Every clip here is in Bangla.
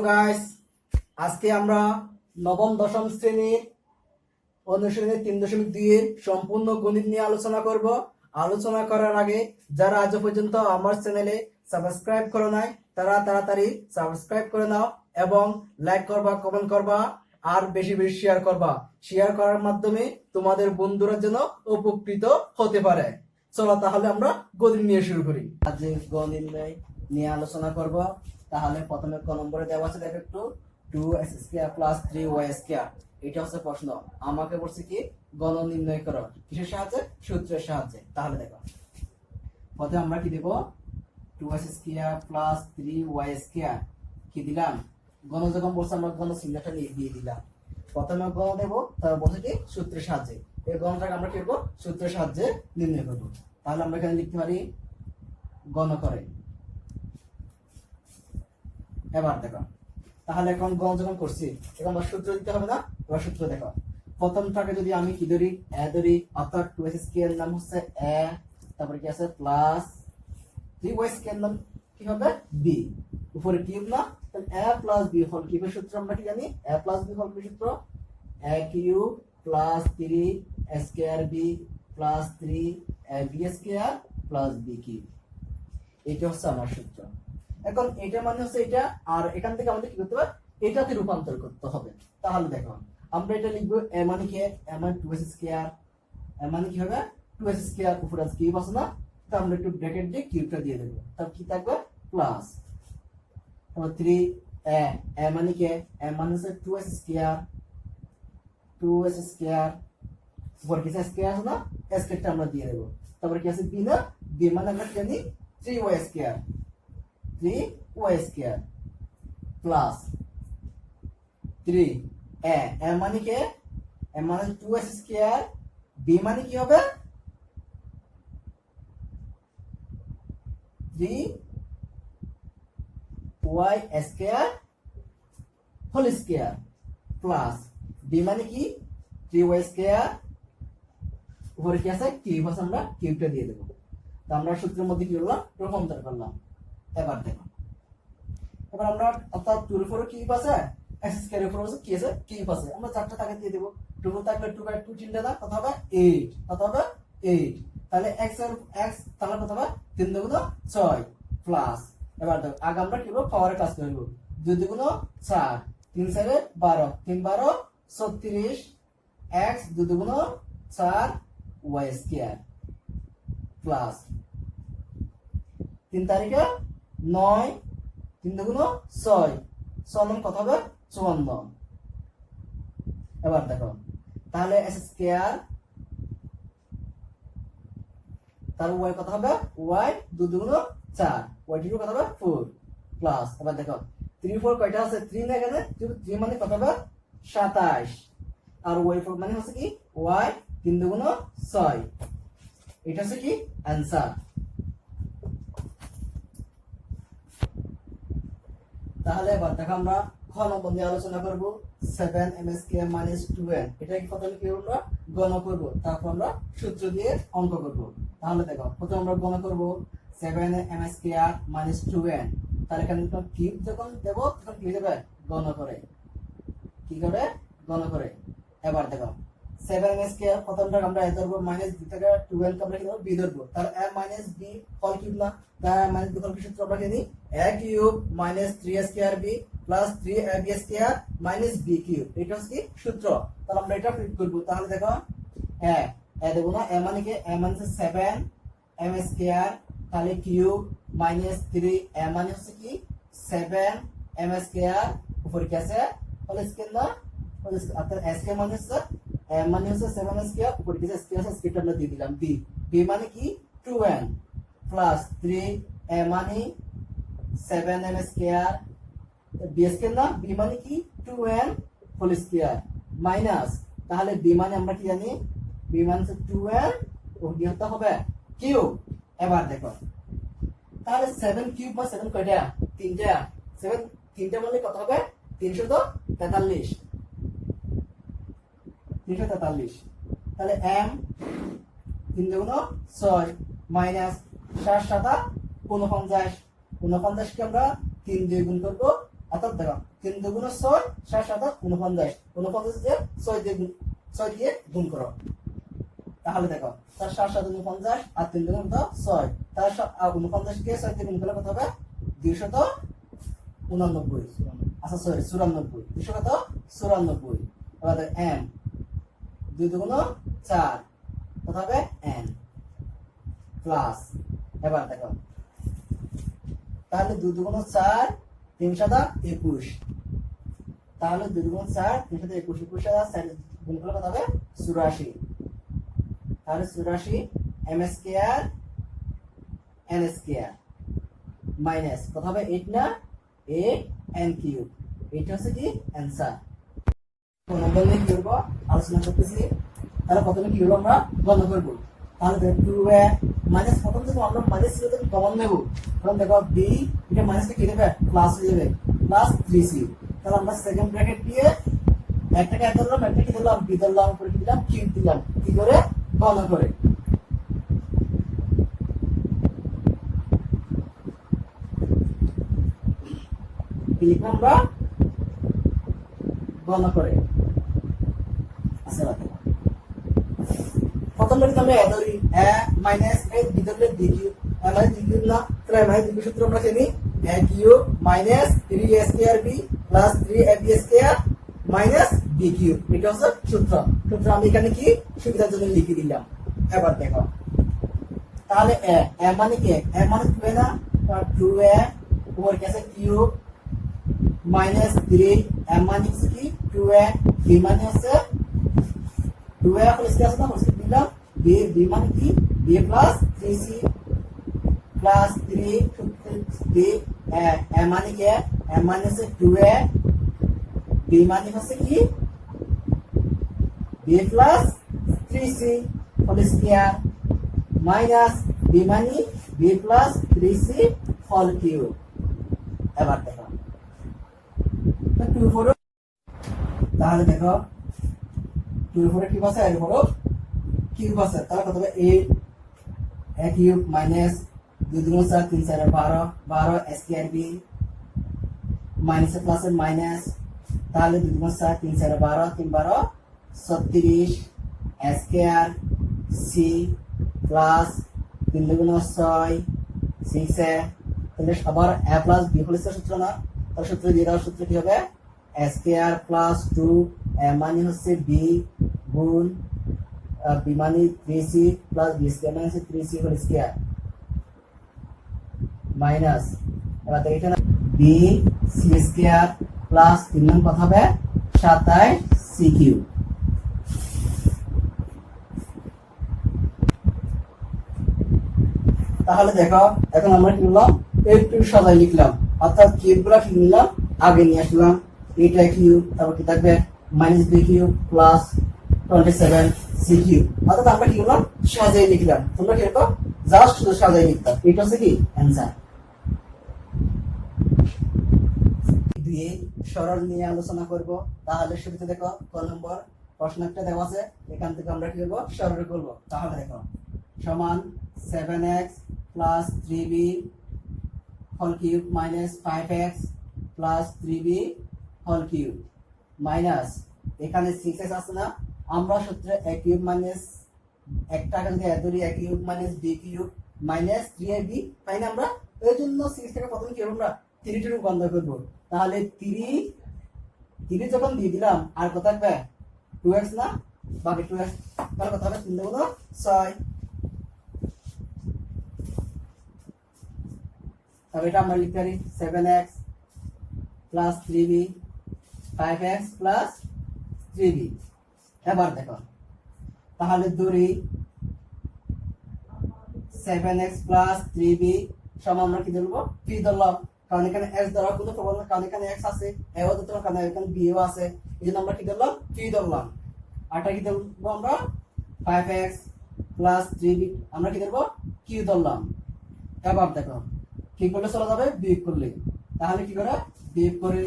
গাইস, আজকে আমরা নবম দশম শ্রেণীর অনুশীলনী 3.2 এর সম্পূর্ণ গণিত নিয়ে আলোচনা করব। আলোচনা করার আগে যারা আজ পর্যন্ত আমার চ্যানেলে সাবস্ক্রাইব করো নাই তারা তাড়াতাড়ি সাবস্ক্রাইব করে নাও এবং লাইক করবা, কমেন্ট করবা আর বেশি বেশি শেয়ার করবা। শেয়ার করার মাধ্যমে তোমাদের বন্ধুরা যেন উপকৃত হতে পারে। চলো তাহলে আমরা গণিত নিয়ে শুরু করি। আজ গণিত নিয়ে আলোচনা করব। তাহলে প্রথমে ক নম্বরে দেওয়া আছে, দেখো একটু 2x² + 3y²। এটা হচ্ছে প্রশ্ন। আমাকে বলছে কি গণ নির্ণয় করো, কিসের সাহায্যে? সূত্রের সাহায্যে। তাহলে দেখো প্রথমে আমরা কি দেব, 2x² + 3y² কি দিলাম, গণ যখন বলছে আমরা গণ চিহ্নটা দিয়ে দিলাম। প্রথমে গণ দেব, তারপর বলছে কি সূত্রের সাহায্যে। এই গণটাকে আমরা কি করবো, সূত্রের সাহায্যে নির্ণয় করব। তাহলে আমরা এখানে লিখতে পারি গণ করে। এবার দেখো, তাহলে এখন গণ যখন করছি এখন আমরা সূত্র দিতে হবে না। এবার সূত্র দেখো, প্রথমটাকে যদি আমি কি ধরি, এ ধরি, অর্থাৎ 2x² এর নাম হচ্ছে এ, তারপরে কি আছে প্লাস 3y² এর নাম কি হবে বি, উপরে কিউব না, তাহলে a + b হোল কিউবের সূত্র আমরা কি জানি, a + b হোল কিউবের সূত্র a³ + 3a² b + 3ab² + b³ এটা হচ্ছে আমার সূত্র। এখন এটা মানে হচ্ছে এটা, আর এখান থেকে আমাদের কি করতে হবে, এটাতে রূপান্তর করতে হবে। তাহলে দেখো আমরা এটা লিখবো a মানে কি, a মানে 2x², a মানে কি হবে 2x², উপরে আছে কিউব আছে না, তো আমরা একটু ব্র্যাকেট দিয়ে কিউবটা দিয়ে দেব। তারপর কি থাকবে প্লাস, তারপর 3a মানে কি, a মানে হচ্ছে 2x², উপরে কি স্কয়ার আছে না, স্কয়ারটা আমরা দিয়ে দেব। তারপর কি আছে b না, b মানে আমরা জানি 3y² প্লাস 3a মানে কি, a মানে 2x², b মানে কি হবে 3y² whole square plus b মানে কি 3y², উপরে কি আছে কিউব আছে, আমরা কিউবটা দিয়ে দেব। তো আমরা সূত্রের মধ্যে কি করলাম, রূপান্তর করলাম। এবার দেখো, এবার আমরা অর্থাৎ 2 এর উপরে কিউব আছে, x² এর উপরে আছে কি আছে কিউব আছে, আমরা চারটা তাকে দিয়ে দেব। 2 থাকলে 2 বাই 2 চিন্তা না, কত হবে 8, কত হবে 8। তাহলে x তাহলে কত হবে 3 × 6 প্লাস, এবার দেখো আগে আমরা কি করব, পাওয়ারের কাজ করব। 2 × 4, 3 × 12, 3 12 36, x 2 × 4 y² প্লাস 3 তারিখে 9, 3 × 6, 6 কত হবে 54। এবার দেখো তাহলে s² তার y কত হবে, y 2 × 4, y2 কত হবে 4 প্লাস, এবার দেখো 3 4 কয়টা আছে 3 না, এখানে 3 মানে কত হবে 27, আর y4 মানে হচ্ছে কি y 3 × 6, এটা হচ্ছে কি आंसर। তাহলে এবার দেখো আমরা খ নম্বর নিয়ে আলোচনা করব। 7m² - 2n, এটা কি প্রথমে কি করব, গণ করব, তারপর আমরা সূত্র দিয়ে অঙ্ক করব। তাহলে দেখো প্রথমে আমরা গণ করব 7m² - 2n, তাহলে এখানে কিউব যখন দেব তখন কি হবে গণ করে, কি করে গণ করে। এবার দেখো 7m² প্রথমটা আমরা এ ধরব, মাইনাস b থেকে 2n কে আমরা কি ধরব, b ধরব। তাহলে a - b হোল কিউব না, তাহলে a - b হোল কিউব সূত্র আমরা জানি a³ - 3a² b + 3ab² - b³ এটা হচ্ছে কি সূত্র। তাহলে আমরা এটা ফিট করব। তাহলে দেখো a দেব না, a মানে কি, a মানে 7m², তাহলে কিউব - 3, a মানে হচ্ছে কি 7m², উপরে কি আছে হোল স্কয়ার না, হোল স্কয়ার, অর্থাৎ s কে মানে হচ্ছে মানে হচ্ছে 7m², উপরে কিছু স্কয়ার আছে, স্কয়ারটা আমরা দিয়ে দিলাম। b মানে কি 2n প্লাস 3a মানে 7m², b স্কয়ার না, b মানে কি 2n হোল স্কয়ার মাইনাস, তাহলে b মানে আমরা কি জানি, b মানে হচ্ছে 2n ও কি হতে হবে কিউব। এবার দেখো তাহলে 7 কিউব বা 7 কয়টা, 3টা, 7 3টা মানে কত হবে 343, 343। তাহলে m 3 × 6 - 7 7 49, 49 কে আমরা 3 দিয়ে গুণ করব, অর্থাৎ দেখো 3 দুগুণ 6 6 7 49 49 দিয়ে 6 দিয়ে গুণ করো তাহলে দেখো 4 7 7 49 আর 3 দুগুণ তো 6 তার 49 কে 6 দিয়ে গুণ করলে কত হবে 289 আচ্ছা সরি 94 200 কত 94 এবার m 2 দুগুণ 4 কত হবে n প্লাস এবার দেখো তাহলে 2 দুগুণ 4 3 7 21 তাহলে 2 দুগুণ 4 3 7 21 21 4 গুণ করলে কত হবে 84 তাহলে 84 m square n square minus কত হবে 8 না 8 n কিউব এটা হচ্ছে কি অ্যানসার কোন নম্বর নিয়ে কি করব আলোচনা করতেছি তাহলে প্রথমে কি হলো আমরা গণনা করব তাহলে 2 মাইনাস প্রথম থেকে আমরা মাইনাস ছিল তো কমন নেব কারণ দেখো b এটা মাইনাসটা কি দেবে প্লাস হয়ে যাবে প্লাস 3c তাহলে আমরা সেকেন্ড ব্র্যাকেট দিয়ে একটাকে এত ধরলাম একটা কি দিলাম b ধরলাম উপরে কি দিলাম কিউব দিলাম কি করে গণনা করে লিখলাম আমরা গণনা করে আচ্ছা প্রথম থেকে আমরা এ ধরি a মাইনাস a b ধরলে b কিউব a মানে b কিউব না তাহলে a মানে b সূত্র আমরা জানি a cube minus 3a square b plus 3ab square minus b cube এটা হচ্ছে সূত্র আমি এখানে কি সুবিধার জন্য লিখে দিলাম এবার দেখো তাহলে a মানে কি a মানে 2 না 2a উপর কেসে কিউব মাইনাস 3 m মানে কি 2a b মানে হচ্ছে 2a প্লাস কি আছে না বলছি দিলাম b মানে কি b plus 3c plus 3 b m মানে কি m মানে হচ্ছে 2a b মানে হচ্ছে কি b plus 3c whole square minus b মানে b plus 3c whole cube এবার দেখো 2 4 তাহলে দেখো 2 4 কি আছে আর 4 কিউব আছে তাহলে কত হবে 8 a cube minus 2 2 4 3 4 12 12 square b minus plus minus তাহলে 2 2 4 3 4 12 3 12 36 স্কয়ার c প্লাস 3 2 6 6 তাহলে সবার a plus b whole square সূত্র না তাহলে সূত্র দিয়ে দাও সূত্র কি হবে a স্কয়ার প্লাস 2 a মানে হচ্ছে b গুণ b মানে 3c প্লাস b স্কয়ার মানে হচ্ছে 3c হোল স্কয়ার মাইনাস এবার দেখো এখানে b c স্কয়ার প্লাস 3 নং কত হবে 27 c কিউব তাহলে দেখো এখন আমরা কি করলাম একটু সাজাই লিখলাম অর্থাৎ কিউবগুলো কি নিলাম আগে নিয়ে আসলাম এটা কিউব তারপর কি থাকবে minus b cube plus 27 c cube অর্থাৎ আমরা কি করলাম সাজাই লিখলাম তোমরা কি করো জাস্ট শুধু সাজাই লিখতা এটা হচ্ছে কি অ্যানসার দিয়ে সরল নিয়ে আলোচনা করব তাহলে শুরুতে দেখো ক নম্বর প্রশ্ন একটা দেওয়া আছে এখান থেকে আমরা কি করব সরল করব তাহলে দেখো সমান 7x plus 3b whole cube minus 5x plus 3b whole cube minus এখানে 6x আছে না আমরা সূত্রে a cube minus একটা যদি a ধরি a cube minus b cube minus 3ab তাই না আমরা এর জন্য 6 থেকে প্রথমে কি আমরা 3 তে রূপান্তর করব তাহলে 3 যখন দিয়ে দিলাম আর কত থাকবে 2x না বাকি 2x তাহলে কত হবে 3 গুণ 6 अब এটা আমরা লিখতে পারি 7x plus 3b 5x plus 3b এবার দেখো তাহলে ধরি 7x plus 3b সমান আমরা কি ধরব p ধরলাম কারণ এখানে x ধরা কোনো প্রবল না কারণ এখানে x আছে এও ধরতে কারণ এখানে b ও আছে এজন্য আমরা কি ধরলাম p ধরলাম আরটা কি ধরব আমরা 5x plus 3b আমরা কি ধরব q ধরলাম এবার দেখো কি করলে চলে যাবে বিয়োগ করলে তাহলে কি করে বিয়োগ করে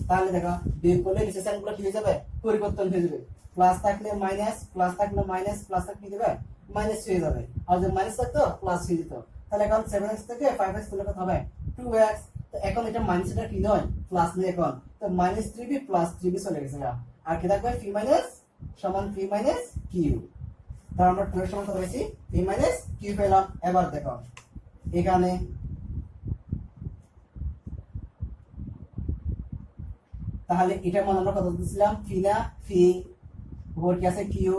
তাহলে দেখো বিয়োগ করলে নিচে সাইনগুলো কি হয়ে যাবে পরিবর্তন হয়ে যাবে প্লাস থাকলে মাইনাস প্লাস থাকলে মাইনাস প্লাস থাকলে কি দেবে মাইনাস হয়ে যাবে আর যদি মাইনাস থাকতো প্লাস হয়ে যেত তাহলে এখন 7x থেকে 5x তুলে কত হবে 2x তো এখন এটা মাইনাস এটা কি নয় প্লাস নেই এখন, তো মাইনাস 3b প্লাস 3b চলে গেছে গা, আর কি থাকবে পি মাইনাস সমান পি মাইনাস কিউ। তাহলে আমরা 2 এর সমান কত পাইছি পি মাইনাস কিউ পেলাম। এবার দেখো এখানে তাহলে এটার মান আমরা কত দিয়েছিলাম পি না পি, উপর কি আছে কিউ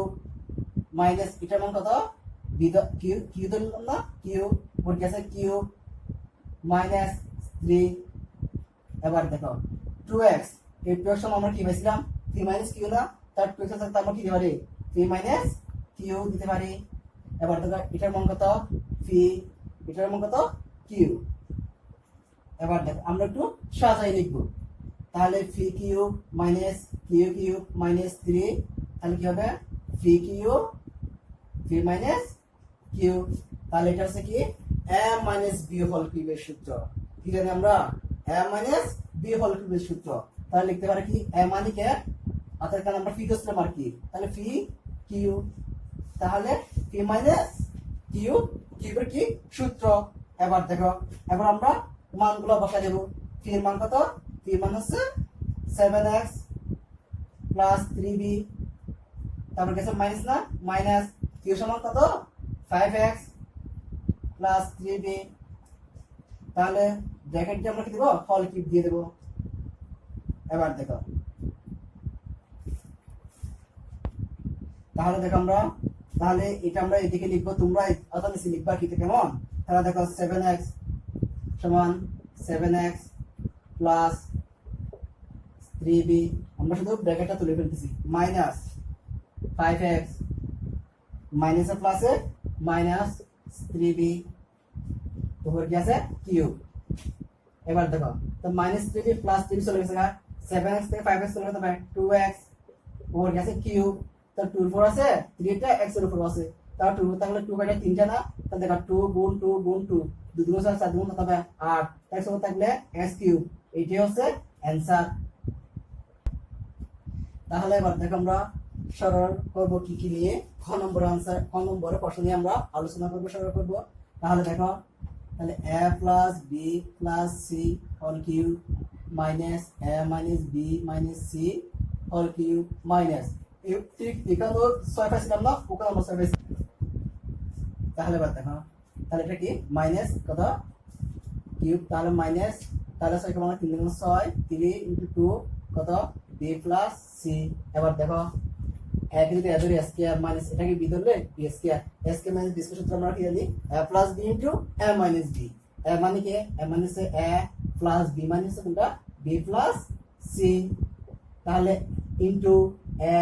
মাইনাস এটার মান কত কিউ কিউ ধরলাম না কিউ, উপর কি আছে কিউ মাইনাস 3। এবার দেখো 2x, এই 2x আমরা কি পাইছিলাম পি মাইনাস কিউ না, তার 2x এর সাথে আমরা কি দিতে পারি পি মাইনাস কিউ দিতে পারি। এবার দেখো এটার মান কত পি, এটার মান কত কিউ। এবার দেখো আমরা একটু সাজাই লিখবো, তাহলে p q minus q q minus 3, তাহলে কি হবে p q p minus q. তাহলে এটা হচ্ছে কি এ মাইনাস বি হোল কিউবের সূত্র, কি জানি আমরা এ মাইনাস বি হোল কিউবের সূত্র। তাহলে লিখতে পারি কি এ মানে কি অর্থাৎ এখানে আমরা পি ধরছিলাম আর কি, তাহলে পি কিউ, তাহলে পি মাইনাস কিউ কিউবের কি সূত্র। এবার দেখো এবার আমরা মানগুলো বসাই দেব। পি এর মান কত, পি মান হচ্ছে 7x প্লাস 3b, তারপর গেছে মাইনাস না মাইনাস কিউ সমান কত 5x প্লাস 3b। তাহলে ব্র্যাকেট দিয়ে আমরা কি দেব হল কিউব দিয়ে দেব। এবার দেখো তাহলে দেখো আমরা তাহলে এটা আমরা এদিকে লিখবো, তোমরা অত নিচে লিখবা কি কেমন। তাহলে দেখো 7x সমান 7x প্লাস 3b, আমরা শুধু ব্র্যাকেটটা তুলে ফেলতেছি, মাইনাস 5x মাইনাস প্লাসে মাইনাস 3b, উপর কি আছে কিউব। এবার দেখো তো মাইনাস 3b প্লাস 3b চলে গেছে, 7x থেকে 5x চলে গেছে 2x, উপর কি আছে কিউব। তো 2 এর উপর আছে 3 টা x এর উপর আছে, তাহলে 2 তাহলে 2 কাটা 3 টা না, তাহলে দেখো 2 গুণ 2 গুণ 2 2 গুণ 4 4 গুণ কত হবে 8, x উপর থাকলে x কিউব, এইটাই হচ্ছে অ্যানসার। তাহলে এবার দেখো আমরা সরল করব কি কি নিয়ে, খ নম্বর আনসার খ নম্বরের প্রশ্ন নিয়ে আমরা আলোচনা করব, সরল করব। তাহলে দেখো তাহলে a plus b plus c whole cube minus a minus b minus c whole cube minus ঠিক এখানে 6 পাইছিলাম না, ওখানে আমরা 6 পাইছি। তাহলে এবার দেখো তাহলে এটা কি মাইনাস কত কিউব, তাহলে মাইনাস তাহলে 6 কে আমরা 3 গুণ 6 3 * 2 কত b প্লাস সি। এবার দেখো এক যদি এ ধরে a স্কয়ার মাইনাস এটাকে b ধরলে b square, a square minus b square সূত্র আমরা কি জানি a plus b into a minus b। a মানে কি a মানে হচ্ছে a প্লাস b মানে হচ্ছে কোনটা b প্লাস c, তাহলে ইনটু a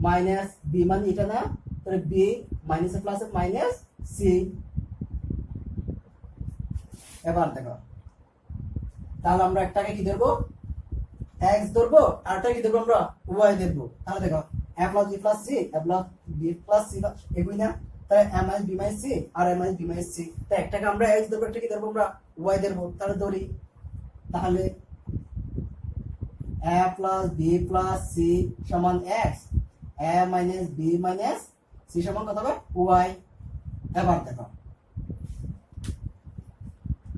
মাইনাস b মানে এটা না, তাহলে b minus plus minus c। এবার দেখো তাহলে আমরা একটাকে কি ধরবো x ধরবো, আরটা কি ধরবো আমরা y ধরবো। তাহলে দেখো a plus b plus c a plus b plus c একই না, তাহলে a minus b minus c আর a minus b minus c, তাই একটাকে আমরা x ধরবো একটা কি ধরবো আমরা y ধরবো। তাহলে ধরি তাহলে a plus b plus c সমান x, a minus b minus c সমান কত হবে y। এবার দেখো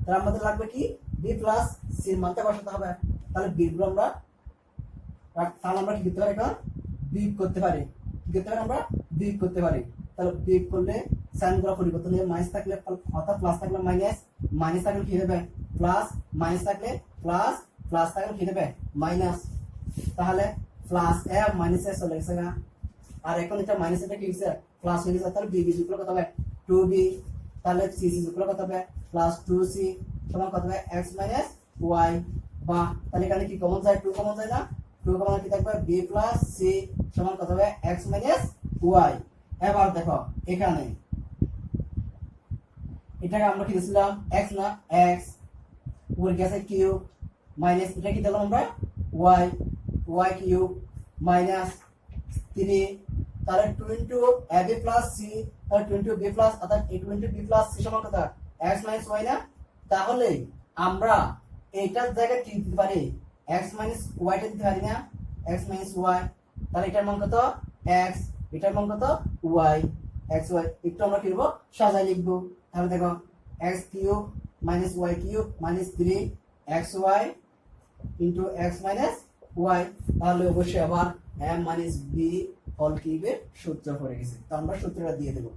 তাহলে আমাদের লাগবে কি b প্লাস c এর মানটা বসাতে হবে। তাহলে b গুলো আমরা তাহলে আমরা কি করতে পারি এখন বিয়োগ করতে পারি, কি করতে পারি আমরা বিয়োগ করতে পারি। তাহলে বিয়োগ করলে সাইন গুলো পরিবর্তন হবে, মাইনাস থাকলে অর্থাৎ প্লাস থাকলে মাইনাস, মাইনাস থাকলে কি হবে প্লাস, মাইনাস থাকলে প্লাস, প্লাস থাকলে কি হবে মাইনাস। তাহলে প্লাস a মাইনাস a চলে গেছে না, আর এখন এটা মাইনাস এটা কি হইছে প্লাস হয়ে গেছে, তাহলে b যুগল কত হবে 2b, তাহলে c যুগল কত হবে প্লাস 2c সমান কত হবে x মাইনাস y। বা তাহলে এখানে কি কমন যায় 2 কমন যায় না, 2 কমন কি থাকবে b প্লাস c সমান কত হবে x মাইনাস y। এবার দেখো এখানে এটাকে আমরা কি দিছিলাম x না x, উপর গেছে কিউব মাইনাস এটা কি দিলাম আমরা y, y কিউব মাইনাস 3, তাহলে 2 ইনটু ab প্লাস c, তাহলে 2 ইনটু b প্লাস অর্থাৎ 2 ইনটু b প্লাস c সমান কত x মাইনাস y না। তাহলে আমরা এইটার জায়গায় কি দিতে পারি x মাইনাস y টা দিতে পারি না, x মাইনাস y, তাহলে এটার মান কত x, এটার মান কত y, x y একটু আমরা কি লিখব সাজাই লিখব। তাহলে দেখো x cube minus y cube minus 3 x y into x minus y, তাহলে অবশ্যই আবার এম মাইনাস বি হোল কিউবের সূত্র পড়ে গেছে। তো আমরা সূত্রটা দিয়ে দেবো।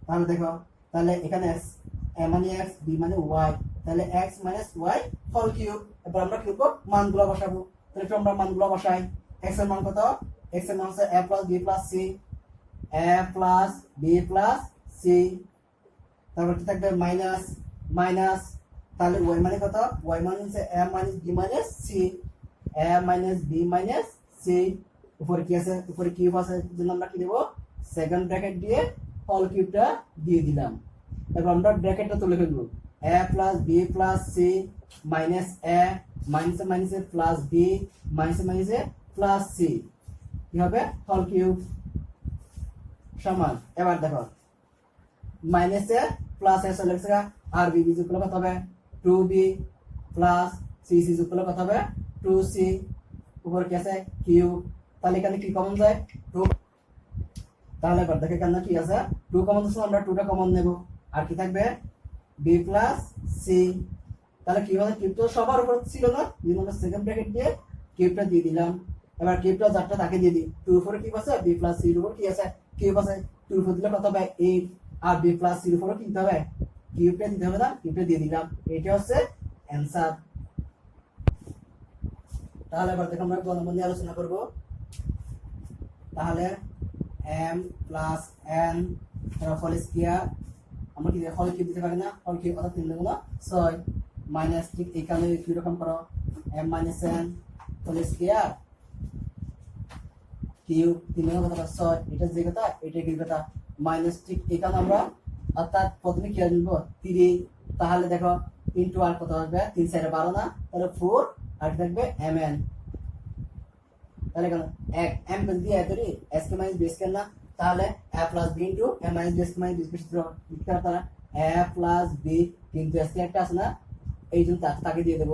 তাহলে দেখো, তাহলে এখানে এম মানে এক্স, বি মানে ওয়াই, তাহলে x minus y whole cube. এবার আমরা কি করবো, মানগুলো বসাবো। তাহলে একটু আমরা মানগুলো বসাই। এক্স এর মান কত? এক্স এর মান হচ্ছে a plus b plus C, A plus b plus C. তারপর কি থাকবে? মাইনাস মাইনাস, তাহলে ওয়াই মানে কত? ওয়াই মানে হচ্ছে a minus b minus C, A minus b minus C. উপরে কি আছে? উপরে কিউব আছে, জন্য আমরা কি দেবো? সেকেন্ড ব্র্যাকেট দিয়ে হোল কিউবটা দিয়ে দিলাম। এবার আমরা ব্র্যাকেটটা তুলে ফেলবো। A plus b plus c minus a, মাইনাসে মাইনাসে প্লাস বি, মাইনাসে মাইনাসে প্লাস সি, কি হবে? হোল কিউব সমান। এবার দেখো, মাইনাসে প্লাস এ চলে গেছে, আর বি যোগ করলে কত হবে? 2b প্লাস সি সি যোগ করলে কত হবে? 2c। উপর কি আছে? কিউব। তাহলে এখানে কি কমন যায়? 2। তাহলে এবার দেখো এখানে কি আছে? 2 কমন আছে, আমরা 2টা কমন নেব। আর কি থাকবে? b plus c। তাহলে কি হবে? কিউব তো সবার উপর ছিল না, এই জন্য সেকেন্ড ব্র্যাকেট দিয়ে কিউবটা দিয়ে দিলাম। এবার কিউবটা যারটা তাকে দিয়ে দিই। 2 উপরে কি আছে? b প্লাস c এর উপর কি আছে? কিউব আছে। 2 উপর দিলে কত হবে? 8। আর b প্লাস c এর উপর কি দিতে হবে? কিউবটা দিতে হবে না, কিউবটা দিয়ে দিলাম। এটা হচ্ছে অ্যানসার। তাহলে এবার দেখো আমরা গণমান নিয়ে আলোচনা করব। তাহলে m plus n whole square, আমরা কি হোল কিউব দিতে পারি না? হোল কিউব অর্থাৎ 3 গুণ 6 মাইনাস, ঠিক এখানে কি রকম করো? m minus n whole square cube 3 গুণ কত? 6। এটা যে কথা, এটা কি কথা? মাইনাস, ঠিক এখানে আমরা অর্থাৎ প্রথমে কি আনব? 3। তাহলে দেখো ইনটু আর কত হবে? 3 4 12 না, তাহলে 4 আর থাকবে mn। তাহলে কেন এক m করে দিয়ে ধরি s কে মাইনাস b স্কয়ার না, তাহলে a plus b into m minus b square minus b সূত্র লিখতে হবে। তাহলে a প্লাস b, কিন্তু s একটা আছে না, এই জন্য তাকে দিয়ে দেব।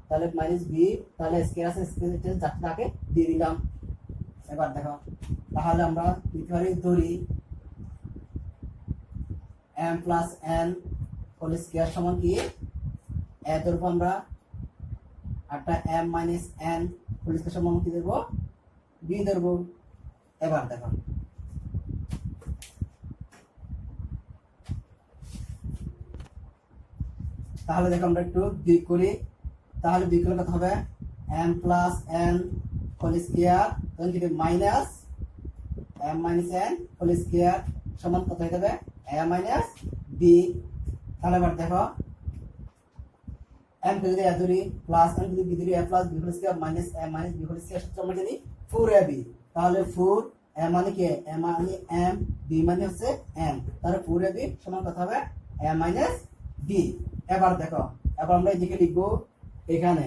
তাহলে মাইনাস b, তাহলে স্কয়ার আছে, স্কয়ার তাকে দিয়ে দিলাম। এবার দেখো, তাহলে আমরা লিখতে পারি ধরি m plus n whole square সমান কি? a ধরবো আমরা, আরটা m minus n whole square সমান কি দেব? b ধরবো। এবার দেখো, তাহলে দেখো আমরা একটু বিয়োগ করি। তাহলে বিয়োগ করলে কত হবে? m plus n whole square, তখন কি minus m minus n whole square সমান কত হয়ে যাবে? a minus b। তাহলে এবার দেখো, m যদি a ধরি প্লাস n যদি b ধরি, a plus b whole square minus a minus b whole square সূত্র আমরা জানি 4ab। তাহলে 4 a মানে কি? a মানে m, b মানে হচ্ছে n, তাহলে 4ab সমান কত হবে? a minus b। এবার দেখো, এবার আমরা এদিকে লিখবো এখানে,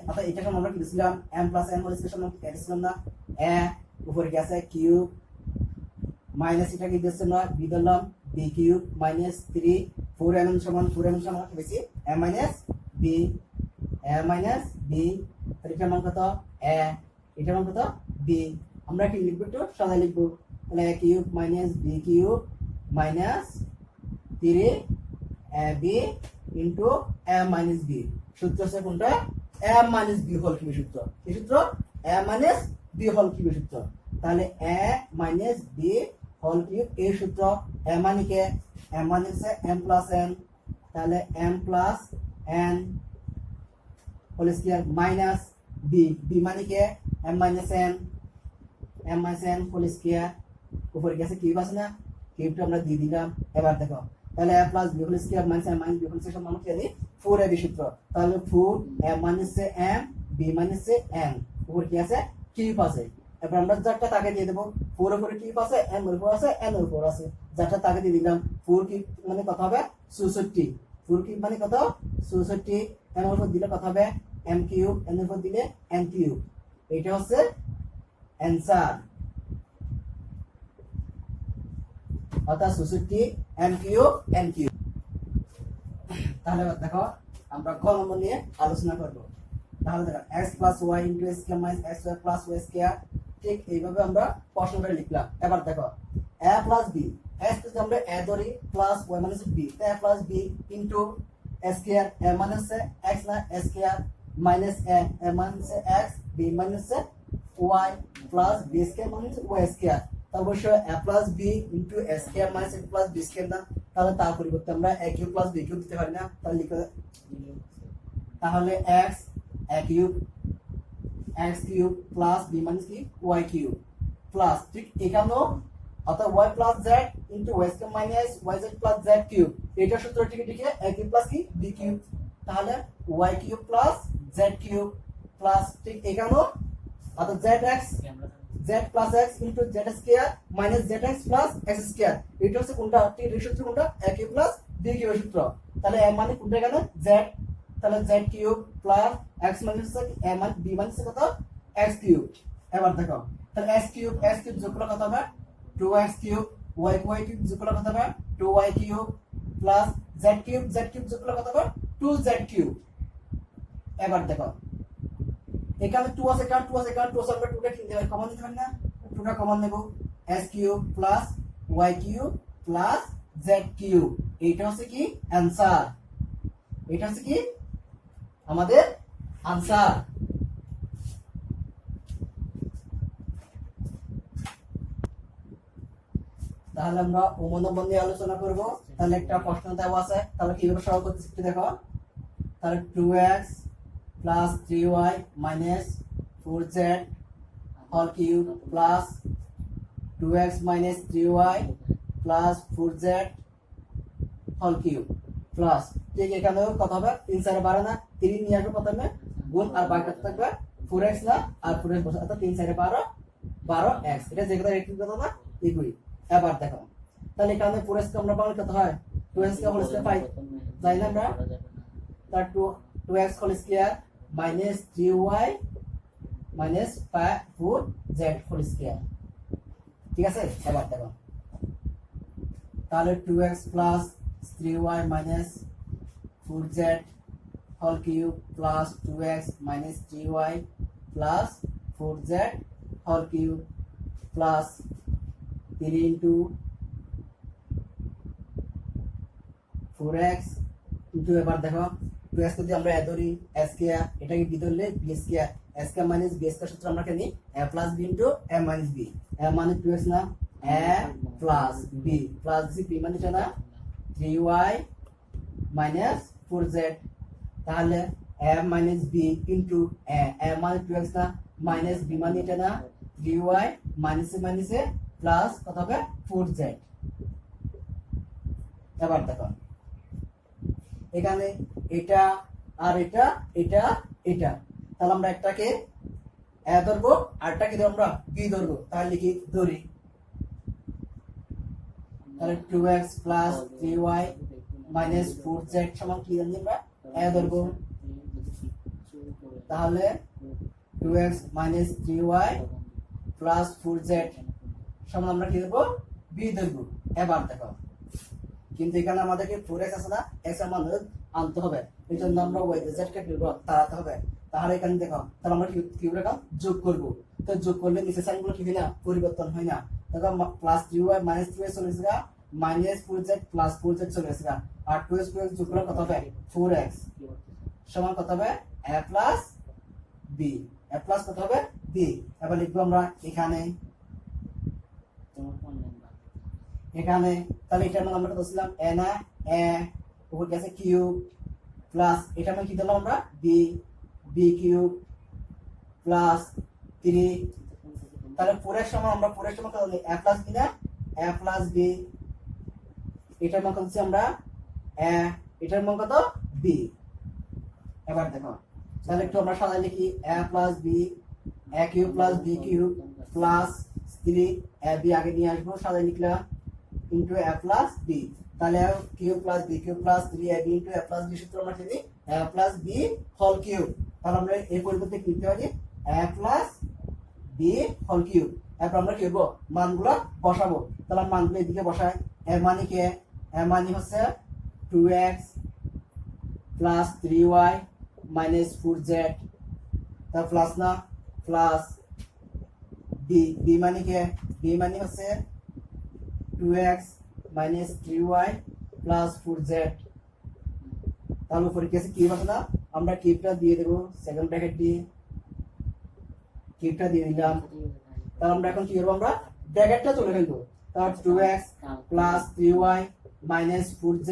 অর্থাৎ এটা সমান আমরা কি দিছিলাম? m plus n whole square সমান কি দিছিলাম না? a উপরে কি আছে? কিউব, মাইনাস এটা কি দিচ্ছে না? b ধরলাম, b কিউব মাইনাস 3, 4m সমান কি বেশি? a minus b, a minus b। এটার মান কত? a, এটার মান কত? b। আমরা কি লিখবো? একটু সাদা লিখবো। তাহলে a cube minus b cube minus 3ab into a minus b। সূত্র হচ্ছে কোনটা? a মাইনাস b হোল কিউবের সূত্র। এই সূত্র a মাইনাস b হোল কিউবের সূত্র। তাহলে a minus b whole cube এই সূত্র। a মানে কি? a মানে হচ্ছে m প্লাস n, তাহলে m plus n whole square minus b, b মানে কি? m minus n whole square. উপরে গেছে কিউব আছে না, কিউবটা আমরা দিয়ে দিলাম। এবার দেখো, তাহলে a plus b whole square minus m minus b whole square সমান কি জানি? 4ab সূত্র। তাহলে 4 m minus m, b minus n, উপরে কি আছে? কিউব আছে। এবার আমরা যারটা তাকে দিয়ে দেবো। 4 এর উপরে কিউব আছে, m এর উপর আছে, n এর উপর আছে, যারটা তাকে দিয়ে দিলাম। 4 কিউব মানে কত হবে? 64। 4 কিউব মানে কত? 64। m এর উপর দিলে কত হবে? m কিউব, n এর উপর দিলে n কিউব। এটা হচ্ছে অ্যানসার, অর্থাৎ 64 m কিউব n কিউব। তাহলে দেখো আমরা গ নম্বর নিয়ে আলোচনা করব। তাহলে দেখো x plus y into x square minus xy plus y square, ঠিক এইভাবে আমরা প্রশ্ন করে লিখলাম। এবার দেখো a প্লাস b এস যদি আমরা এ ধরি প্লাস ওয়াই মানে হচ্ছে বি, তাই plus b into s square a মানে হচ্ছে এক্স না s square minus a a মানে হচ্ছে এক্স বি মানে হচ্ছে ওয়াই প্লাস বি স্কয়ার মানে হচ্ছে ওয়াই স্কয়ার। অবশ্যই a plus b into a square minus a plus b square না, তাহলে তার পরিবর্তে আমরা a cube plus b cube দিতে পারি না, তাহলে লিখে তাহলে x a cube x cube plus b minus কি ওয়াই কিউব প্লাস ঠিক এখানেও অর্থাৎ y plus z into y square minus y z plus z cube, এটা সূত্র ঠিক এ কিউব প্লাস কি বি কিউব, তাহলে y cube plus z cube plus ঠিক এখানেও অর্থাৎ Z x Z plus x into Z square minus Z x plus x square, এটা হচ্ছে কোনটা ঠিক এই সূত্র কোনটা এ কিউব প্লাস বি কিউবের সূত্র। তাহলে এ মানে কোনটা এখানে জেড, তাহলে z cube plus x minus a মানে বি মাইনাস কত এক্স কিউব। এবার দেখো তাহলে এক্স কিউব যোগ করলে কত হবে 2x কিউব y কিউব যোগ করলে কত হবে 2y cube plus z cube যোগ করলে কত হবে 2z কিউব। এবার দেখো এখানে 2 আছে কারণ 2 আছে কারণ 2 আমরা 2টা কিনতে পারি, কমন নিতে পারি না, 2টা কমন নেব s cube plus y cube plus z cube, এইটা হচ্ছে কি आंसर, এটা হচ্ছে কি আমাদের आंसर। তাহলে আমরা ওমনবন নিয়ে আলোচনা করব। তাহলে একটা প্রশ্ন দেওয়া আছে, তাহলে কিভাবে সলভ করতে শিখতে দেখো। তাহলে 2x plus 3y minus 4z whole cube plus 2x minus 3y plus 4z whole cube plus ঠিক এখানেও কত হবে 3 4 12 না 3 নিয়ে আসবে প্রথমে গুণ আর বাকি থাকবে 4x না আর 4x বসে অর্থাৎ 3 4 12 12x, এটা যে কথা একটু কথা না এগুলি। এবার দেখো তাহলে এখানে 4x কে আমরা পাবো কত হয় 2x কে হোল স্কয়ার পাই তাই না আমরা, তার 2x whole square minus 3y minus 4z whole square, ঠিক আছে। এবার দেখো তাহলে 2x plus 3y minus 4z whole cube plus 2x minus 3y plus 4z whole cube plus 3 into 4x into এবার দেখো 2x যদি আমরা এ ধরি s স্কয়ার এটাকে বি ধরলে b square s square minus b square সূত্র আমরা জানি a plus b into a minus b, a মানে 2x না a plus b plus b মানে এটা না 3y মাইনাস 4z, তাহলে a minus b into a মানে 2x না মাইনাস b মানে এটা না 3y মাইনাস মাইনাস প্লাস কত হবে 4z। এবার দেখো এখানে এটা আর এটা এটা এটা, তাহলে আমরা একটাকে a ধরবো আরটাকে আমরা b ধরবো, তাহলে কি ধরি তাহলে 2x plus 3y minus 4z সমান কি জানি আমরা a ধরবো, তাহলে 2x minus 3y plus 4z সমান আমরা কি দেব b দেব। এবার দেখো কিন্তু এখানে আমাদেরকে 4x আছে না x এর মান আনতে হবে, এই জন্য আমরা y z কে তাড়াতে হবে। তাহলে এখানে দেখো তাহলে আমরা কি করে যোগ করব, তো যোগ করলে নিচে সাইনগুলো কি হয় না পরিবর্তন হয় না, দেখো প্লাস 3y মাইনাস 3y চলে আসবে মাইনাস 4z প্লাস 4z চলে আসবে আর 2x যোগ করলে কত হবে 4x সমান কত হবে a plus b, a plus কত হবে b। এবার লিখবো আমরা এখানে এখানে তাহলে এটার মান আমরা কত ছিলাম a না a উপর গেছে কিউব প্লাস এটা মান কি দিলাম আমরা b b কিউব প্লাস 3, তাহলে 4x সমান আমরা 4x সমান কত a প্লাস b না a প্লাস b, এটার মান কত আমরা a এটার মান কত b। এবার দেখো তাহলে একটু আমরা সাজাই লিখি a plus b a cube plus b cube plus 3 a b আগে নিয়ে আসবো সাজাই লিখলাম into a plus b, তাহলে cube plus b cube plus 3ab into a plus b সূত্র আমরা জানি a plus b whole cube, তাহলে আমরা এই পরিবর্তে কি লিখতে পারি a plus b whole cube. এরপর আমরা কি করব মানগুলো বসাবো, তাহলে মানগুলো এদিকে বসাই, এর মানে কি এর মানে হচ্ছে 2x plus 3y minus 4z, তার প্লাস না প্লাস b b মানে কি b মানে হচ্ছে 2x minus 3y plus 4z। তাহলে উপরে কি আছে কিউব আছে না, আমরা কিউবটা দিয়ে দেবো সেকেন্ড ব্র্যাকেট দিয়ে, কিউবটা দিয়ে দিলাম। তাহলে আমরা এখন কি করবো, আমরা ব্র্যাকেটটা তুলে ফেলবো। তাহলে 2x plus 3y minus 4z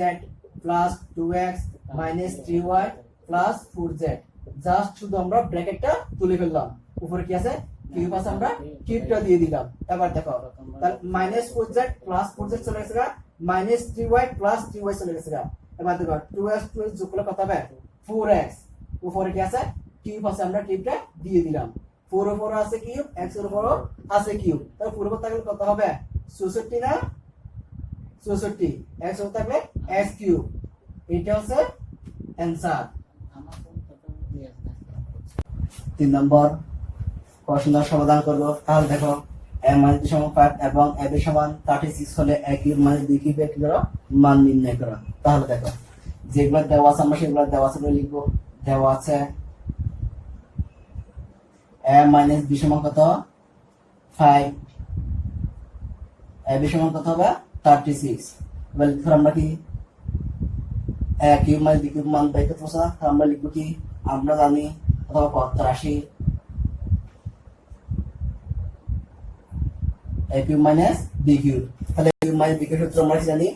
plus 2x minus 3y plus 4z। Just শুধু আমরা ব্র্যাকেটটা তুলে ফেললাম। উপরে কি আছে কিউব আছে, আমরা কিউবটা দিয়ে দিলাম। এবার দেখো তাহলে মাইনাস 4z প্লাস 4z চলে গেছে, মাইনাস 3y প্লাস 3y চলে গেছে। এবার দেখো 2x 2x যোগ করলে কত হবে 4x। উপরে কি আছে কিউব আছে, আমরা কিউবটা দিয়ে দিলাম। 4 এর উপরে আছে কিউব, x এর উপরে আছে কিউব, তাহলে 4 উপর থাকলে কত হবে 64 না 64, x উপর থাকলে x কিউব। এটা হচ্ছে অ্যানসার। 3 নম্বর প্রশ্নের সমাধান করব। তাহলে দেখো a মান সমান 5 এবং a b সমান 36 হলে a কিউব মানে 2 কিউবের কি করো মান নির্ণয় করো। তাহলে দেখো যেগুলো দেওয়া আছে আমরা সেগুলো দেওয়া আছে বলে লিখবো। দেওয়া আছে a মাইনাস b সমান কত 5, a b সমান কত হবে 36। এবার লিখব আমরা কি a কিউব মানে b কিউব মান বের করতে হবে, আমরা লিখব কি আমরা জানি অথবা 85 a cube minus b cube. তাহলে a cube minus b cube সূত্র আমরা কি জানি,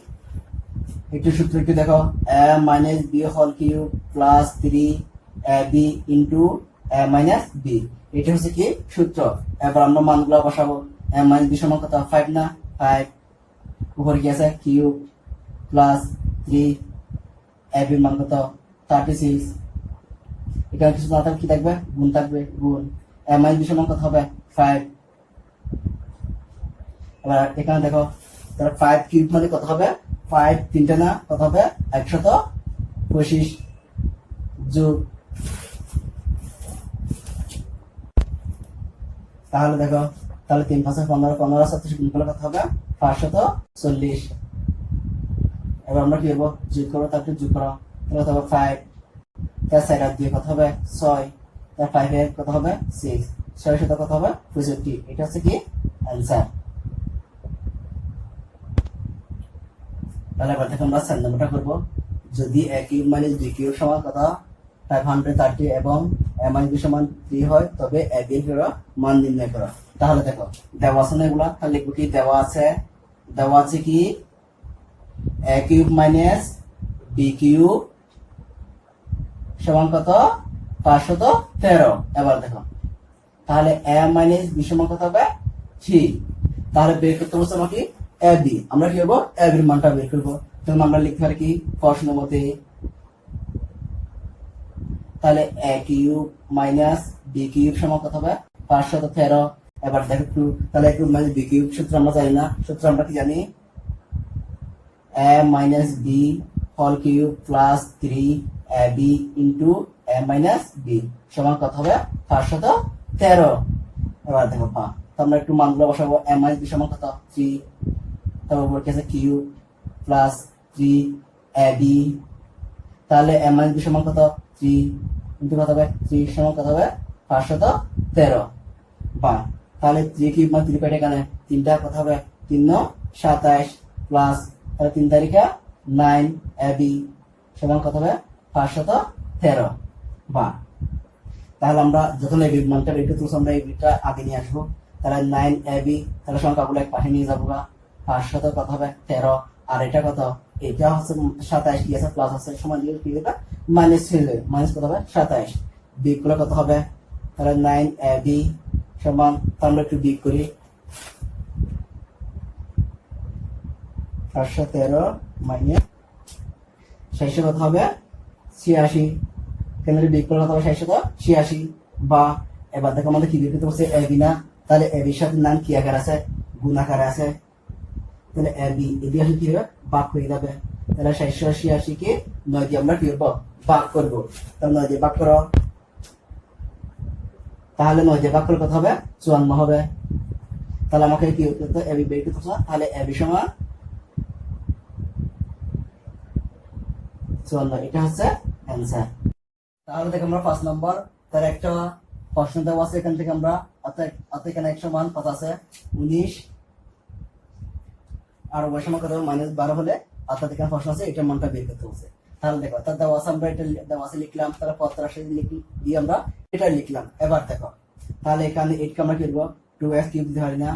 একটু সূত্র একটু দেখো, a minus b whole cube plus 3ab into a minus b। এটা হচ্ছে কি সূত্র। এবার আমরা মানগুলো বসাবো। a মাইনাস b সমান কত 5 না 5, উপরে কি আছে কিউব প্লাস 3ab মান কত 36। এটা কিছু না থাকলে কি থাকবে গুণ থাকবে, গুণ a মাইনাস b সমান কত হবে 5। এবার এখানে দেখো তাহলে 5 কিউব মানে কত হবে 5 তিনটা না কত হবে 125 যোগ, তাহলে দেখো তাহলে 3 5 15 15 37 গুণ করলে কত হবে 540। এবার আমরা কি করবো যোগ করবো, তারপরে যোগ করো তাহলে কত হবে 5 তার সাইড দিয়ে কত হবে 6, তার 5 এর কত হবে 6, 6 এর সাথে কত হবে 65। এটা হচ্ছে কি অ্যানসার। তাহলে এবার থেকে আমরা 4 নম্বরটা করবো। যদি a cube minus b cube সমান কত 530 এবং a মাইনাস b সমান 3 হয় তবে a b এর মান নির্ণয় করো। তাহলে দেখো দেওয়া আছে না এগুলা, তাহলে লিখব কি দেওয়া আছে কি a cube minus b cube সমান কত 513। এবার দেখো তাহলে a মাইনাস b সমান কত হবে 3। তাহলে বের করতে বলছে আমাকে ab, আমরা কি করবো ab এর মানটা বের করবো। তখন আমরা লিখতে পারি কি প্রশ্ন মতে, তাহলে a cube minus b cube সমান কত হবে 513। এবার দেখো একটু তাহলে a cube minus b cube সূত্র আমরা জানি না, সূত্র আমরা কি জানি a minus b whole cube plus 3ab into a minus b সমান কত হবে 513। এবার দেখো তো আমরা একটু মানগুলো বসাবো। a মাইনাস b সমান কত 3, তারপর কি আছে কিউব প্লাস 3ab, তাহলে a মাইনাস b সমান কত 3 ইনটু কত হবে 3 সমান কত হবে 513। তাহলে 3 কিউব মানে 3 পেটে এখানে 3টা কত হবে 3 9 27 প্লাস তাহলে 3 তারিখে 9ab সমান কত হবে 513। তাহলে আমরা যখন এই মানটা বের করতে আমরা এই বিটটা আগে নিয়ে আসবো। তাহলে 9ab তাহলে সংখ্যাগুলো এক পাশে নিয়ে যাবো, 500 কত হবে 13, আর এটা কত এটা হচ্ছে 27 কি আছে প্লাস আছে সমান দিয়ে কি হবে মাইনাস হয়ে মাইনাস কত হবে 27, বিয়োগ করলে কত হবে তাহলে 9ab সমান, আমরা একটু বিয়োগ করি 513 মাইনাস 600 কত হবে 86, কেন বিয়োগ করলে কত হবে 686। বা এবার দেখো আমাদের কি বিয়োগ করতে বলছে ab না, তাহলে ab এর সাথে নাম কি আকার আছে গুণ আকারে আছে, তাহলে ab এদিকে আসলে কি হবে ভাগ হয়ে যাবে। তাহলে 686 কে 9 দিয়ে আমরা কি করবো ভাগ করবো। তাহলে 9 দিয়ে ভাগ করো, তাহলে 9 দিয়ে ভাগ করলে কত হবে 54 হবে। তাহলে আমাকে কি করতে ab বের করতে হবে, তাহলে ab সমান 54, এটা হচ্ছে অ্যানসার। তাহলে দেখো আমরা 5 নম্বর তার একটা প্রশ্ন দেওয়া আছে, এখান থেকে আমরা এখানে 100 মান কত আছে 19 আর ওয়াই সমান কত হবে -12 হলে, অর্থাৎ এখানে প্রশ্ন আছে এটার মানটা বের করতে বলছে। তাহলে দেখো অর্থাৎ দেওয়া আছে, আমরা এটা দেওয়া আছে লিখলাম, তাহলে পত্র রাশি দিয়ে আমরা এটা লিখলাম। এবার দেখো তাহলে এখানে 8 কে আমরা কি করব 2x কিউব দিতে পারি না,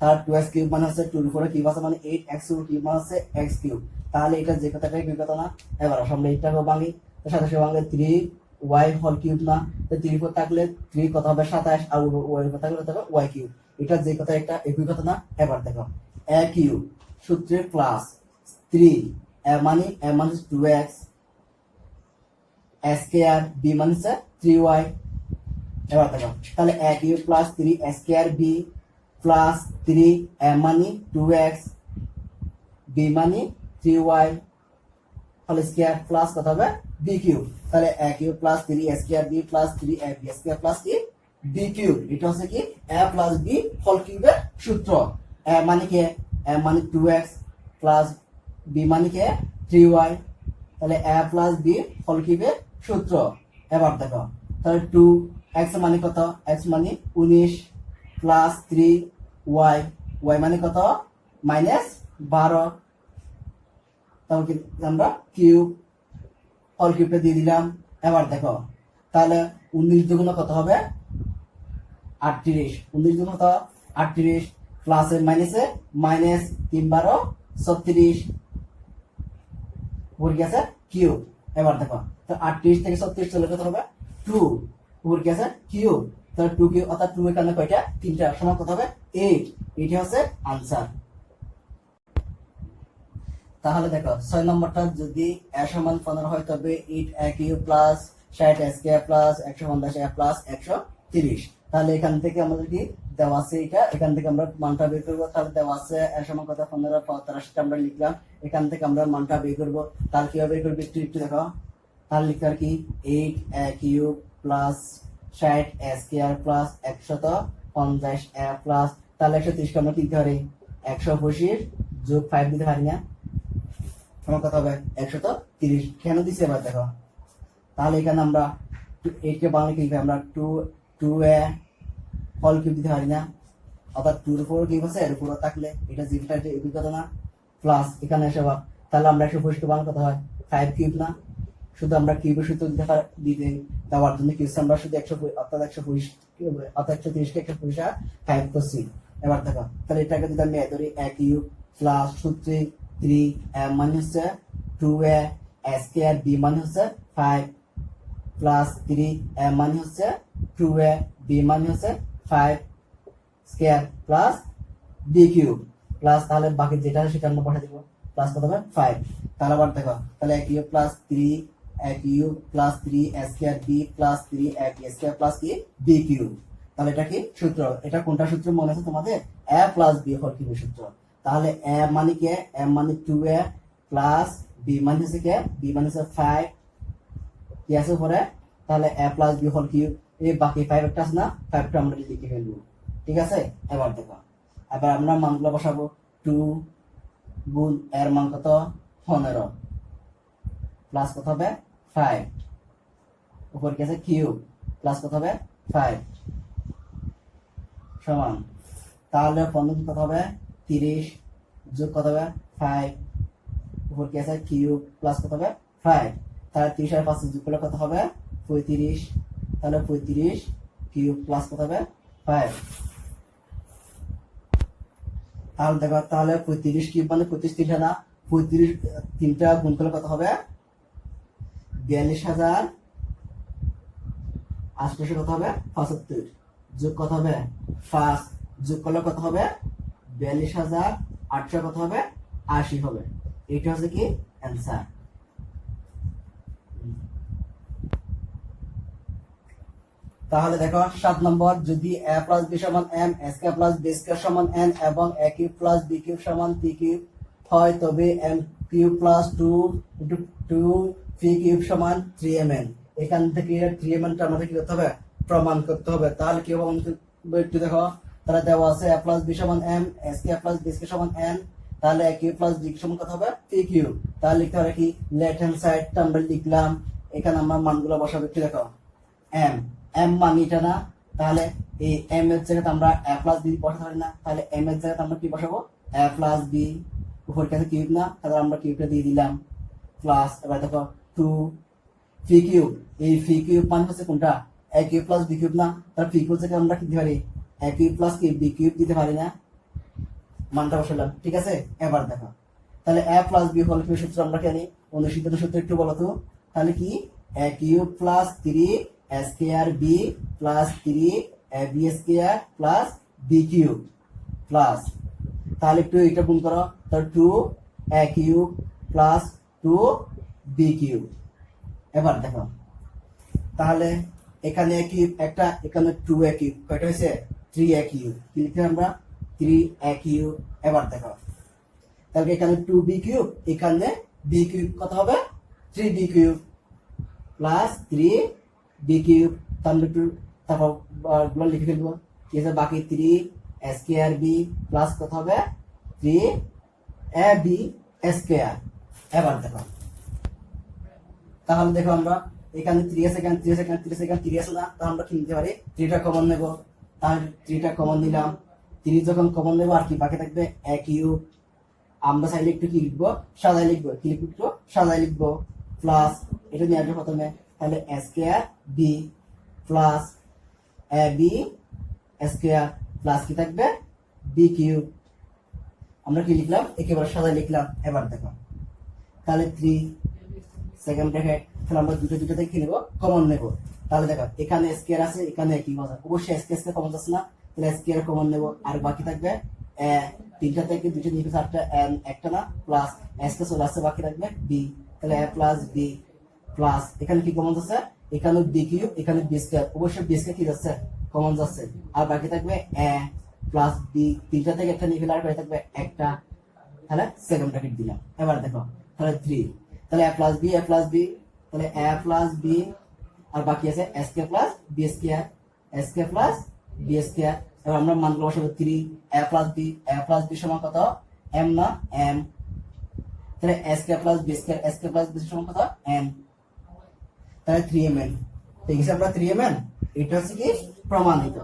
তার 2x কিউব মানে হচ্ছে 2 এর উপরে কিউব আছে মানে 8x কিউব মানে হচ্ছে x কিউব। তাহলে এটা যে কথাটাই কি কথা না। এবার আমরা এইটাকে ভাঙি, তো সাথে সাথে ভাঙলে 3y হোল কিউব না, তো 3 উপর থাকলে 3 কত হবে 27, আর y উপর থাকলে কত হবে y কিউব। এটা যে কথা একটা একই কথা না। এবার দেখো a কিউব সূত্রের প্লাস 3 a মানে 2x a স্কয়ার b মানে হচ্ছে 3y। এবার দেখো তাহলে a cube plus 3 a square b plus 3 a মানে 2x b মানে 3y হোল স্কয়ার প্লাস কত হবে b কিউব। তাহলে a cube plus 3 a square b plus 3 a b square plus কি b কিউব। এটা হচ্ছে কি a প্লাস b হোল কিউবের সূত্র। a মানে কি a মানে 2x প্লাস b মানে কি 3y, তাহলে a প্লাস b হোল কিউবের সূত্র। এবার দেখো তাহলে 2x মানে কত, x মানে 19 প্লাস 3y, y মানে কত -12। তাহলে আমরা কিউব হোল কিউবটা দিয়ে দিলাম। এবার দেখো তাহলে 19 দুগুণ কত হবে 38, 19 দুগুণ কত 38 প্লাসে মাইনাসে মাইনাস 3 12 36 উপর গেছে কিউব। এবার দেখো তো 38 থেকে 36 চলে কত হবে 2 উপর গেছে কিউব। তাহলে 2 কিউব অর্থাৎ 2 এর কারণে কয়টা তিনটা সমান কত হবে 8। এটা হচ্ছে आंसर। তাহলে দেখো 6 নম্বরটা যদি a সমান 15 হয় তবে 8a cube plus 60a square plus 110a plus 130। তাহলে এখান থেকে আমাদের কি দেওয়া আছে, এটা এখান থেকে আমরা মানটা বের করব। তাহলে দেওয়া আছে a সমান কত 15 85 আমরা লিখলাম, এখান থেকে আমরা মানটা বের করব। তাহলে কিভাবে বের করব একটু দেখো। তাহলে লিখতে আর কি 8a cube plus 60a square plus 150a plus, তাহলে 130 কে আমরা কি দিতে পারি 125 যোগ 5 দিতে পারি না, সমান কত হবে 130। কেন দিছি এবার দেখো। তাহলে এখানে আমরা 8 কে বাংলা কি লিখবে আমরা 2a হোল কিউব দিতে পারি না, অর্থাৎ 2 এর উপর কিউব আছে এর উপর থাকলে এটা যেটা একই কথা না, প্লাস এখানে এসে তাহলে আমরা 125 কে বাংলা কত হয় 5 কিউব না, শুধু আমরা কিউবের সূত্র দিতে দেওয়ার জন্য কি আমরা শুধু 100 অর্থাৎ 125 অর্থাৎ 130 কে 125 5 করছি। এবার দেখো তাহলে এটাকে যদি আমি ধরি a কিউব প্লাস সূত্রে 3 a মানে হচ্ছে 2a a স্কয়ার b মানে হচ্ছে 5 প্লাস 3 a মানে হচ্ছে 2a b মানে হচ্ছে 5 square plus b cube plus, তাহলে বাকি যেটা সেটা আমরা বসাই দেব প্লাস কত হবে 5। তাহলে আবার দেখো তাহলে a cube plus 3 a cube plus 3 a square b plus 3 a b square plus কি b কিউব। তাহলে এটা কি সূত্র, এটা কোনটা সূত্র মনে আছে তোমাদের a প্লাস b হোল কিউবের সূত্র। তাহলে a মানে কি a মানে 2a প্লাস b মানে হচ্ছে কি b মানে হচ্ছে 5 কি আছে উপরে, তাহলে a plus b whole cube. এই বাকি 5 একটা আছে না, 5 টা আমরা লিখে ফেলবো, ঠিক আছে। এবার দেখো এবার আমরা মানগুলো বসাবো। 2 গুণ এর মান কত 15 প্লাস কত হবে 5 উপর কি আছে কিউব প্লাস কত হবে 5 সমান, তাহলে 15 কত হবে 30 যোগ কত হবে 5 উপর কি আছে কিউব প্লাস কত হবে 5, তাহলে 30 আর 5 যোগ করলে কত হবে 35, তাহলে 35 কিউব প্লাস কত হবে 5। তাহলে দেখো তাহলে 35 কিউব মানে 35 তিনটা না, 35 তিনটা গুণ করলে কত হবে 42,800 কত হবে 75 যোগ কত হবে 5 যোগ করলে কত হবে 42,800 কত হবে 80 হবে। এটা হচ্ছে কি অ্যান্সার। তাহলে দেখো 7 নম্বর যদি a প্লাস b সমান m a square plus b square সমান n এবং a cube plus b cube সমান p কিউব হয় তবে m cube plus 2 p cube সমান 3mn। এখান থেকে 3mn টা আমাদের কি করতে হবে প্রমাণ করতে হবে। তাহলে কি হবে একটু দেখো, তাহলে দেওয়া আছে a প্লাস b সমান m a square plus b square সমান n, তাহলে a কিউব প্লাস b সমান কত হবে p কিউব। তাহলে লিখতে হবে কি লেফট হ্যান্ড সাইডটা আমরা লিখলাম, এখানে আমরা মানগুলো বসাবো। একটু দেখো m মানে এটা না, তাহলে এই m এর জায়গাতে আমরা a প্লাস b বসাতে পারি না, তাহলে m এর জায়গাতে আমরা কি বসাবো a প্লাস b উপর কাছে কিউব না, তাহলে আমরা কিউবটা দিয়ে দিলাম প্লাস, এবার দেখো 2 পি কিউব, এই পি কিউব মানে হচ্ছে কোনটা এ কিউব প্লাস বি কিউব না, তাহলে পি কিউব থেকে আমরা কি দিতে পারি এ কিউব প্লাস কি বি কিউব দিতে পারি না, মানটা বসালাম, ঠিক আছে। এবার দেখো তাহলে a plus b whole cube সূত্র আমরা জানি, অনুসিদ্ধ সূত্র একটু বলো তো, তাহলে কি a cube plus 3 a square b plus 3 a b square plus b cube plus, তাহলে একটু এটা গুণ করো, তাহলে 2 a cube plus 2 b cube. এবার দেখো তাহলে এখানে এ কিউব একটা, এখানে 2 এ কিউব, কয়টা হয়েছে 3 এ কিউব, কি লিখতে আমরা 3 এ কিউব। এবার দেখো তাহলে এখানে 2 বি কিউব, এখানে বি কিউব কত হবে 3 b cube plus 3 b cube, তাহলে তারপর গুলো লিখে ফেলবো, কি আছে বাকি 3 স্কয়ার বি প্লাস কত হবে 3 এ বি স্কয়ার। এবার দেখো তাহলে দেখো আমরা এখানে 3 আছে, এখানে 3 আছে, এখানে 3 আছে, এখানে 3 আছে না, তাহলে আমরা কি নিতে পারি 3টা কমন নেব, তাহলে 3টা কমন নিলাম, 3 যখন কমন নেব আর কি বাকি থাকবে এ কিউব, আমরা চাইলে একটু কি লিখবো সাজায় লিখবো, কি লিখবো একটু সাজায় লিখবো প্লাস, এটা নিয়ে আসবো প্রথমে, তাহলে a square b plus A b square plus কি থাকবে বি কিউব, আমরা কি লিখলাম একেবারে সাজায় লিখলাম। এবার দেখো তাহলে 3 সেকেন্ড ব্র্যাকেট, তাহলে আমরা দুটো থেকে কি নেব কমন নেব, তাহলে দেখো এখানে স্কয়ার আছে, এখানে কি আছে, অবশ্যই স্কয়ার কমন আছে না, তাহলে স্কয়ার কমন নেব, আর বাকি থাকবে এ, 3টা থেকে 2টা নিয়ে 4টা এন একটা না, প্লাস স্কয়ার চলে আসছে, বাকি থাকবে বি, তাহলে এ প্লাস বি প্লাস, এখানে কি কমন আছে, এখানে বি কিউব, এখানে বি স্কয়ার, অবশ্যই বি স্কয়ার কি যাচ্ছে কমন যাচ্ছে, আর বাকি থাকবে এ প্লাস বি, 3টা থেকে একটা নিয়ে ফেলে আর বাকি থাকবে একটা, তাহলে সেকেন্ড ব্র্যাকেট দিলাম। এবার দেখো তাহলে 3, তাহলে a plus b, a plus b, তাহলে এ প্লাস বি, আর বাকি আছে square plus b square, square plus b square. এবার আমরা মানগুলো বসাবো 3 a plus b, a plus b সমান কত এম না এম, তাহলে square plus b square, square plus b সমান কত এম, তাহলে 3mn, ঠিক আছে আমরা 3mn, এটা হচ্ছে কি প্রমাণিত।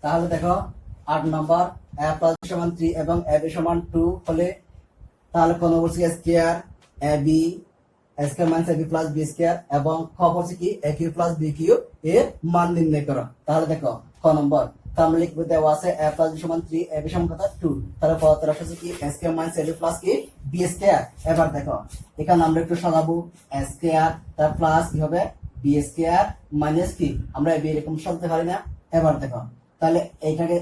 তাহলে দেখো 8 নম্বর এ প্লাস বি সমান 3 এবং এ বি সমান 2 হলে, তাহলে কোন বলছি square A b square minus A B plus b square, এবং খ বলছি কি এ কিউ প্লাস বি কিউ এর মান নির্ণয় করো। তাহলে দেখো ক নম্বর, তাহলে আমরা লিখবো দেওয়া আছে এ প্লাস বি সমান 3 এ বি সমান কত 2, তাহলে পদার্থ রাশি আছে কি square minus A B plus কি বি স্কয়ার। এবার দেখো এখানে আমরা একটু সাজাবো, স্কয়ার তার প্লাস কি হবে বি স্কয়ার মাইনাস কি, আমরা এরকম সাজাতে পারি না। এবার দেখো তাহলে এইটাকে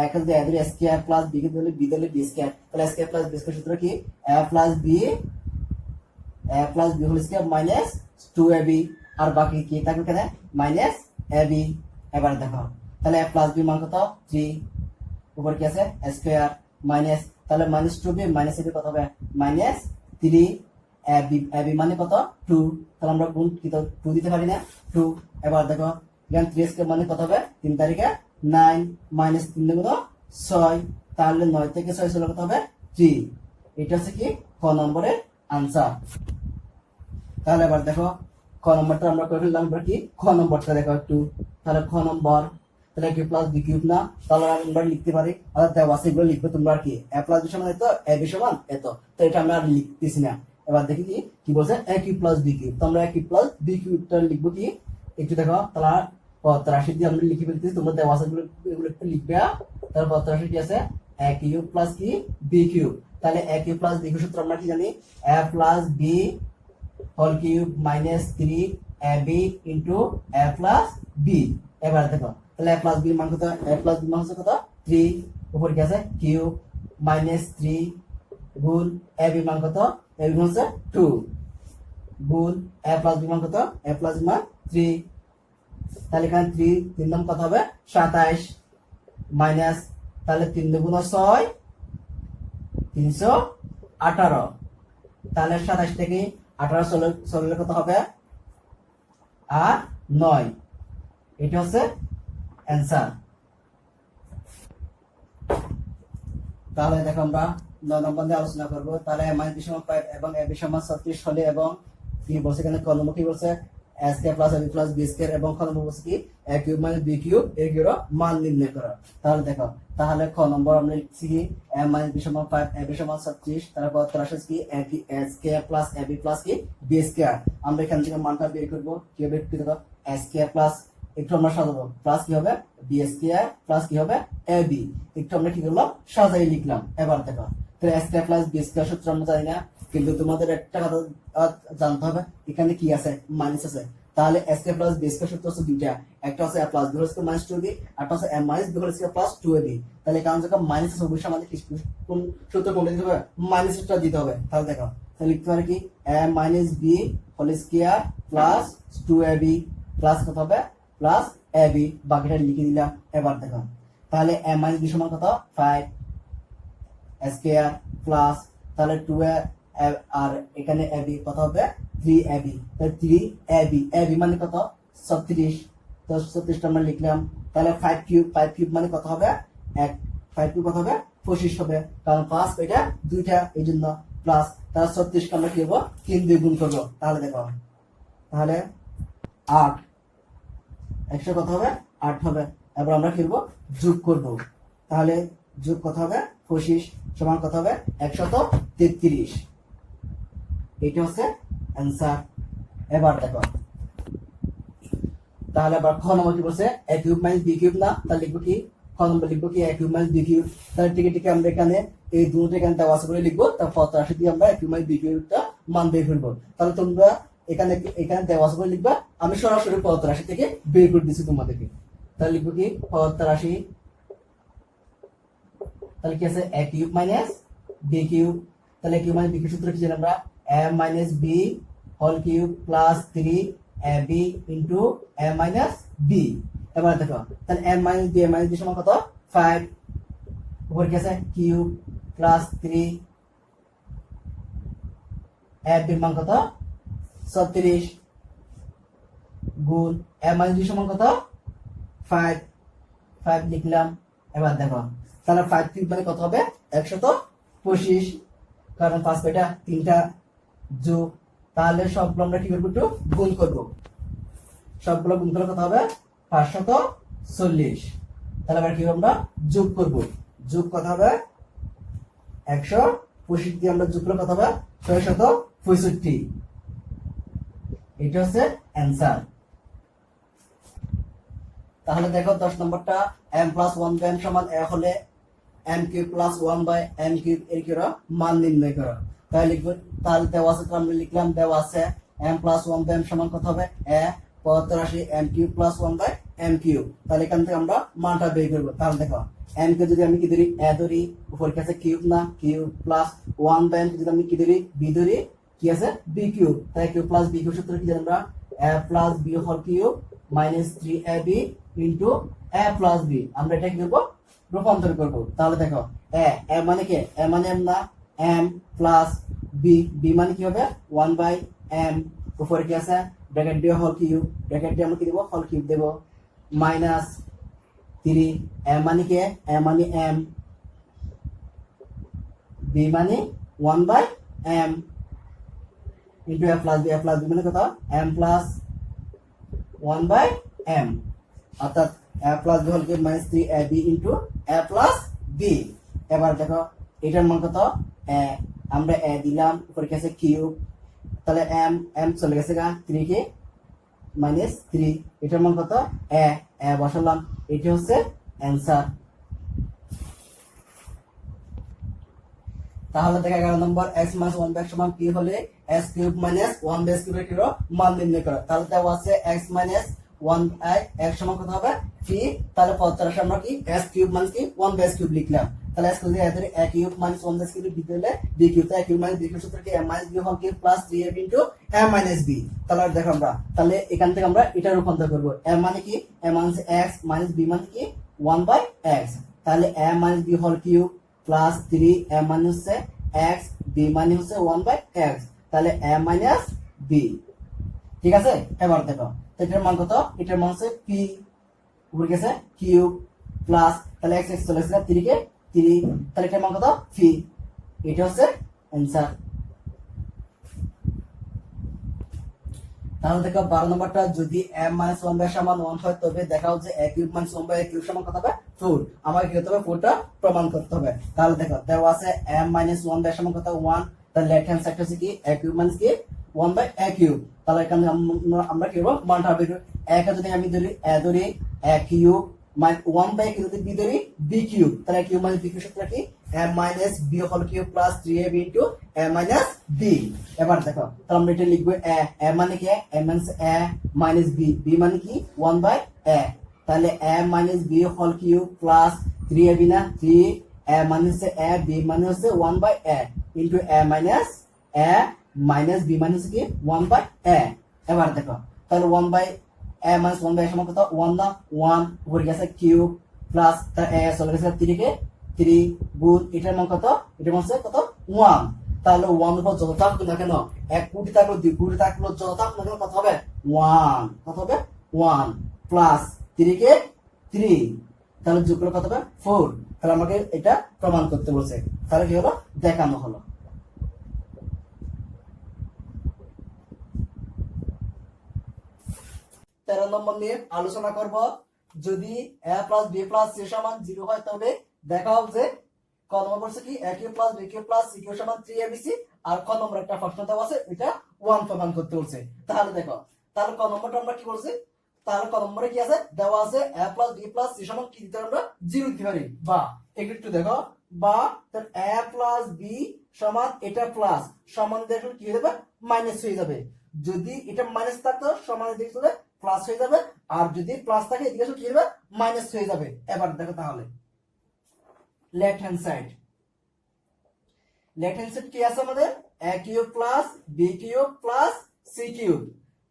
এক যদি এদের স্কয়ার প্লাস বি কে দিলে বি দিলে বি স্কয়ার, তাহলে স্কয়ার প্লাস বি স্কয়ার সূত্র কি a plus b whole square minus 2ab, আর বাকি কি থাকবে এখানে মাইনাস ab। এবার দেখো তাহলে এ প্লাস বি মান কত 3, উপর কি আছে স্কয়ার মাইনাস, তাহলে মাইনাস 2b মাইনাস ab কত হবে মাইনাস 3ab মানে কত 2, তাহলে আমরা গুণ কি তো 2 দিতে পারি না 2। এবার দেখো এখানে 3 স্কয়ার মানে কত হবে 3 তারিখে 9 মাইনাস 3 গুণ 6, তাহলে 9 থেকে 6 চলে কত হবে 3, এটা হচ্ছে কি ক নম্বরের আনসার। তাহলে এবার দেখো ক নম্বরটা আমরা করে ফেললাম, এবার কি খ নম্বরটা দেখো একটু, তাহলে খ নম্বর তাহলে কি প্লাস বি কিউব না, তাহলে আমরা লিখতে পারি, আর দেওয়া আছে এগুলো লিখবে তোমরা আর কি এ প্লাস বি সমান এত এ বি সমান এত, তো এটা আমরা আর লিখতেছি না। এবার দেখি কি বলছে এ কিউব প্লাস বি কিউব, তো আমরা এ কিউব প্লাস বি কিউবটা লিখবো কি একটু দেখো, তাহলে পদার্থ রাশি দিয়ে আমরা লিখে ফেলতেছি, তোমরা দেওয়া আছে এগুলো একটু লিখবে। তাহলে পদার্থ রাশি কি আছে এ কিউব প্লাস কি বি কিউব, তাহলে a cube plus b cube সূত্র আমরা কি জানি a plus b whole cube minus 3ab into a plus b। এবার দেখো তাহলে a প্লাস b মান কত, a প্লাস b মান হচ্ছে কত 3, উপর কি আছে কিউব মাইনাস 3 গুণ ab মান কত, ab মান হচ্ছে 2 গুণ a প্লাস b মান কত, a প্লাস b মান 3, তাহলে এখানে 3 নাম কত হবে 27 মাইনাস, তাহলে 3 দুগুণ 6 318, তাহলে 27 থেকে 18 চলে কত হবে আর 9, এটা হচ্ছে অ্যান্সার। তাহলে দেখো আমরা 9 নম্বর নিয়ে আলোচনা করব। তাহলে মাইনাস বি সমান 5 এবং এ বি সমান 36 হলে, এবং কি বলছে এখানে ক নম্বর কি বলছে a square plus a b plus b square এবং খ নম্বর বলছে কি a cube minus b cube এর কি মান নির্ণয় করা। তাহলে দেখো, তাহলে খ নম্বর আমরা লিখছি কি এ মাইনাস বি সমান 5 এবি সমান 36, তারপর তার সাথে কি এ স্কয়ার প্লাস এবি প্লাস কি বি স্কয়ার। আমরা এখান থেকে মানটা বের করব, কি হবে একটু দেখো এ স্কয়ার প্লাস একটু আমরা সাজাবো প্লাস কি হবে বি স্কয়ার প্লাস কি হবে এ বি, একটু আমরা কি করলাম সাজাই লিখলাম। এবার দেখো তাহলে a square plus b square সূত্র আমরা জানি না, কিন্তু তোমাদের একটা কথা জানতে হবে, এখানে কি আছে মাইনাস আছে। তাহলে a square plus b square সূত্র হচ্ছে দুইটা, একটা হচ্ছে a plus b whole square minus 2b, আর একটা হচ্ছে a minus b whole square plus 2ab। তাহলে কারণ যখন মাইনাস আছে অবশ্যই আমাদের কোন সূত্র কোনটা দিতে হবে, মাইনাসটা দিতে হবে। তাহলে দেখো তাহলে লিখতে পারি কি a minus b whole square plus 2ab plus কত হবে প্লাস ab, বাকিটা লিখে দিলাম। এবার দেখো তাহলে এ মাইনাস বি সমান কত 5 স্কয়ার প্লাস তাহলে 2 আর এখানে ab কত হবে 3ab, তাহলে 3ab ab মানে কত 36, তো 36 টা আমরা লিখলাম। তাহলে 5 কিউব মানে কত হবে 1, 5 কিউব কত হবে 25 হবে, কারণ 5 এটা দুইটা এই জন্য প্লাস। তাহলে 36 কে আমরা কি করব 3 দিয়ে গুণ করব। তাহলে দেখো তাহলে 8 100 কত হবে 8 হবে। এবার আমরা কি করব যোগ করব, তাহলে যোগ কত হবে 25 সমান কত হবে 133, এটা হচ্ছে অ্যান্সার। এবার দেখো তাহলে আবার খ নম্বর কি বলছে এ কিউব মাইনাস বি কিউব, না তাহলে লিখবো কি খ নম্বর লিখবো কি a cube minus b cube. তাহলে টিকে আমরা এখানে এই দুটো এখানে দেওয়া আছে বলে লিখবো, তারপর রাশি দিয়ে আমরা এ কিউব মাইনাস বি কিউবটা মান বের করবো। তাহলে তোমরা এখানে দেওয়া আছে বলে লিখবা, আমি সরাসরি পদার্থ রাশি থেকে বের করে দিচ্ছি তোমাদেরকে। তাহলে লিখবো কি পদার্থ রাশি, তাহলে কি আছে a cube minus b cube. তাহলে কিউব মাইনাস বি কিউব সূত্র কি জানি আমরা a minus b whole cube plus 3ab into a minus b. এবার দেখো তাহলে এ মাইনাস বি সমান কত 5, উপর কি আছে কিউব প্লাস 3ab মান কত 36 গুণ এ মাইনাস বি সমান কত 5 লিখলাম। এবার দেখো তাহলে 5 কিউব মানে কত হবে 125, কারণ 5 এটা তিনটা যোগ, তাহলে সবগুলো আমরা কি করবো একটু গুণ করবো, সবগুলো গুণ করলে কত হবে 540। তাহলে আবার কি আমরা যোগ করব, যোগ কত হবে 125 দিয়ে আমরা যোগ করলে কত হবে 665, এটা হচ্ছে অ্যান্সার। তাহলে দেখো 10 নম্বরটা m প্লাস 1 বাই m সমান a হলে m cube plus 1 by m cube এর কি মান নির্ণয় করো। তাহলে লিখবো, তাহলে দেওয়া আছে আমরা লিখলাম, দেওয়া আছে m প্লাস 1 বাই m সমান কত হবে a পদার্থ রাশি m cube plus 1 by m cube. তাহলে এখান থেকে আমরা মানটা বের করব। তাহলে দেখো m কে যদি আমি কি ধরি a ধরি, উপর কি আছে কিউব, না কিউব প্লাস 1 বাই m যদি আমি কি ধরি b ধরি, কি আছে b কিউব। তাহলে কিউব প্লাস b কিউব সূত্র কি জানি আমরা a plus b whole cube minus 3ab into a plus b। আমরা এটা কি করব রূপান্তর করব। তাহলে দেখো a মানে কি a মানে m, না m প্লাস b মানে কি হবে 1 বাই m, উপরে কি আছে ব্র্যাকেট দিয়ে হোল কিউব, ব্র্যাকেট দিয়ে আমরা কি দেব হোল কিউব দেব, মাইনাস 3 m মানে কি a মানে m, b মানে 1 by m into a plus b মানে কত m প্লাস 1 বাই m, অর্থাৎ a plus b whole cube minus 3ab into a plus b। এবার দেখো এটার মান কত আমরা a দিলাম, উপরে কি আছে কিউব, তাহলে m চলে গেছে গা 3 কে মাইনাস 3, এটার মান কত a বসালাম, এটা হচ্ছে অ্যান্সার। তাহলে দেখা 11 নম্বর x মাইনাস 1 বাই x সমান কি হলে x cube minus 1 by x কিউবের কি মান নির্ণয় করা। তাহলে দেওয়া আছে x মাইনাস 1 বাই x সমান কত হবে 3, তাহলে পদার্থ রাশি আমরা কি x কিউব মানে কি 1 বাই x কিউব লিখলাম। তাহলে x যদি ধরি a cube minus 1 by x cube দিতে হলে b কিউব, তাই কিউব মাইনাস b কিউব সূত্র কি a minus b whole cube plus 3ab into a minus b। তাহলে দেখো আমরা তাহলে এখান থেকে আমরা এটা রূপান্তর করব, a মানে কি a মানে x মাইনাস b মানে কি 1 বাই x। তাহলে a minus b whole cube plus 3 a মানে হচ্ছে x, b মানে হচ্ছে 1 বাই x, তাহলে a মাইনাস b। ঠিক আছে, এবার দেখো এটার মান কত, এটার মান হচ্ছে p, উপরে গেছে কিউব প্লাস তাহলে x চলে আসছে 3 কে 3, তাহলে এটার মান কত p, এটা হচ্ছে অ্যান্সার। তাহলে দেখো 12 নম্বরটা, যদি m - 1 বাই সমান 1 হয় তবে দেখাও যে a cube - 1 by a cube সমান কত হবে 4। আমাকে কি করতে হবে 4টা প্রমাণ করতে হবে। তাহলে দেখো দেওয়া আছে m - 1 বাই সমান কত 1, তাহলে লেফট হ্যান্ড সাইড হচ্ছে কি a কিউব - কি 1 বাই a কিউব। তাহলে এখানে আমরা কি করব, মানটা হবে a কে যদি আমি ধরি a ধরি a কিউব 1 বাই কি যদি b ধরি b কিউব, তাহলে কিউব - b কিউব সূত্র কি a - b whole cube plus 3ab into a - b। এবার দেখো তাহলে আমরা এটা লিখবো a মানে কি a মানে b, b মানে কি 1 বাই a, তাহলে a - b whole cube plus 3ab না 3, a মানে হচ্ছে a, b মানে হচ্ছে 1 by a into a - b মানে হচ্ছে কি 1 বাই a। এবার দেখো তাহলে 1 বাই a - 1 বাই সমান কত 1 না 1 উপরে গেছে কিউব প্লাস তার a চলে গেছে 3 কে 3 গুণ এটার মান কত, এটার মান হচ্ছে কত 1। তাহলে 1 উপর যত থাকবে না কেন, 1 কোটি থাকলো 2 কোটি থাকলো যত থাকবে না কেন কত হবে 1, কত হবে 1 প্লাস 3 কে 3, তাহলে যোগ করলে কত হবে 4। তাহলে আমাকে এটা প্রমাণ করতে বলছে, তাহলে কি হলো দেখানো হলো। 13 নম্বর নিয়ে আলোচনা করব, যদি a plus b plus c সমান 0 হয় তবে দেখাও যে ক নম্বর বলছে কি a cube plus b cube plus c cube সমান 3abc, আর ক নম্বর একটা প্রশ্ন দেওয়া আছে এটা 1 প্রমাণ করতে বলছে। তাহলে দেখো তাহলে ক নম্বরটা আমরা কি বলছি, তাহলে ক নম্বরে কি আছে দেওয়া আছে a plus b plus c সমান কি দিতে আমরা 0 দিতে পারি, বা একটু দেখো বা তাহলে a প্লাস b সমান এটা প্লাস সমান দেখো কি হয়ে যাবে মাইনাস হয়ে যাবে, যদি এটা মাইনাস থাকতো সমান দেখলে প্লাস হয়ে যাবে, আর যদি প্লাস থাকে এদিকে কি হবে মাইনাস হয়ে যাবে। এবার দেখো তাহলে লেফট হ্যান্ড সাইড কি আছে আমাদের a cube plus b cube plus c cube.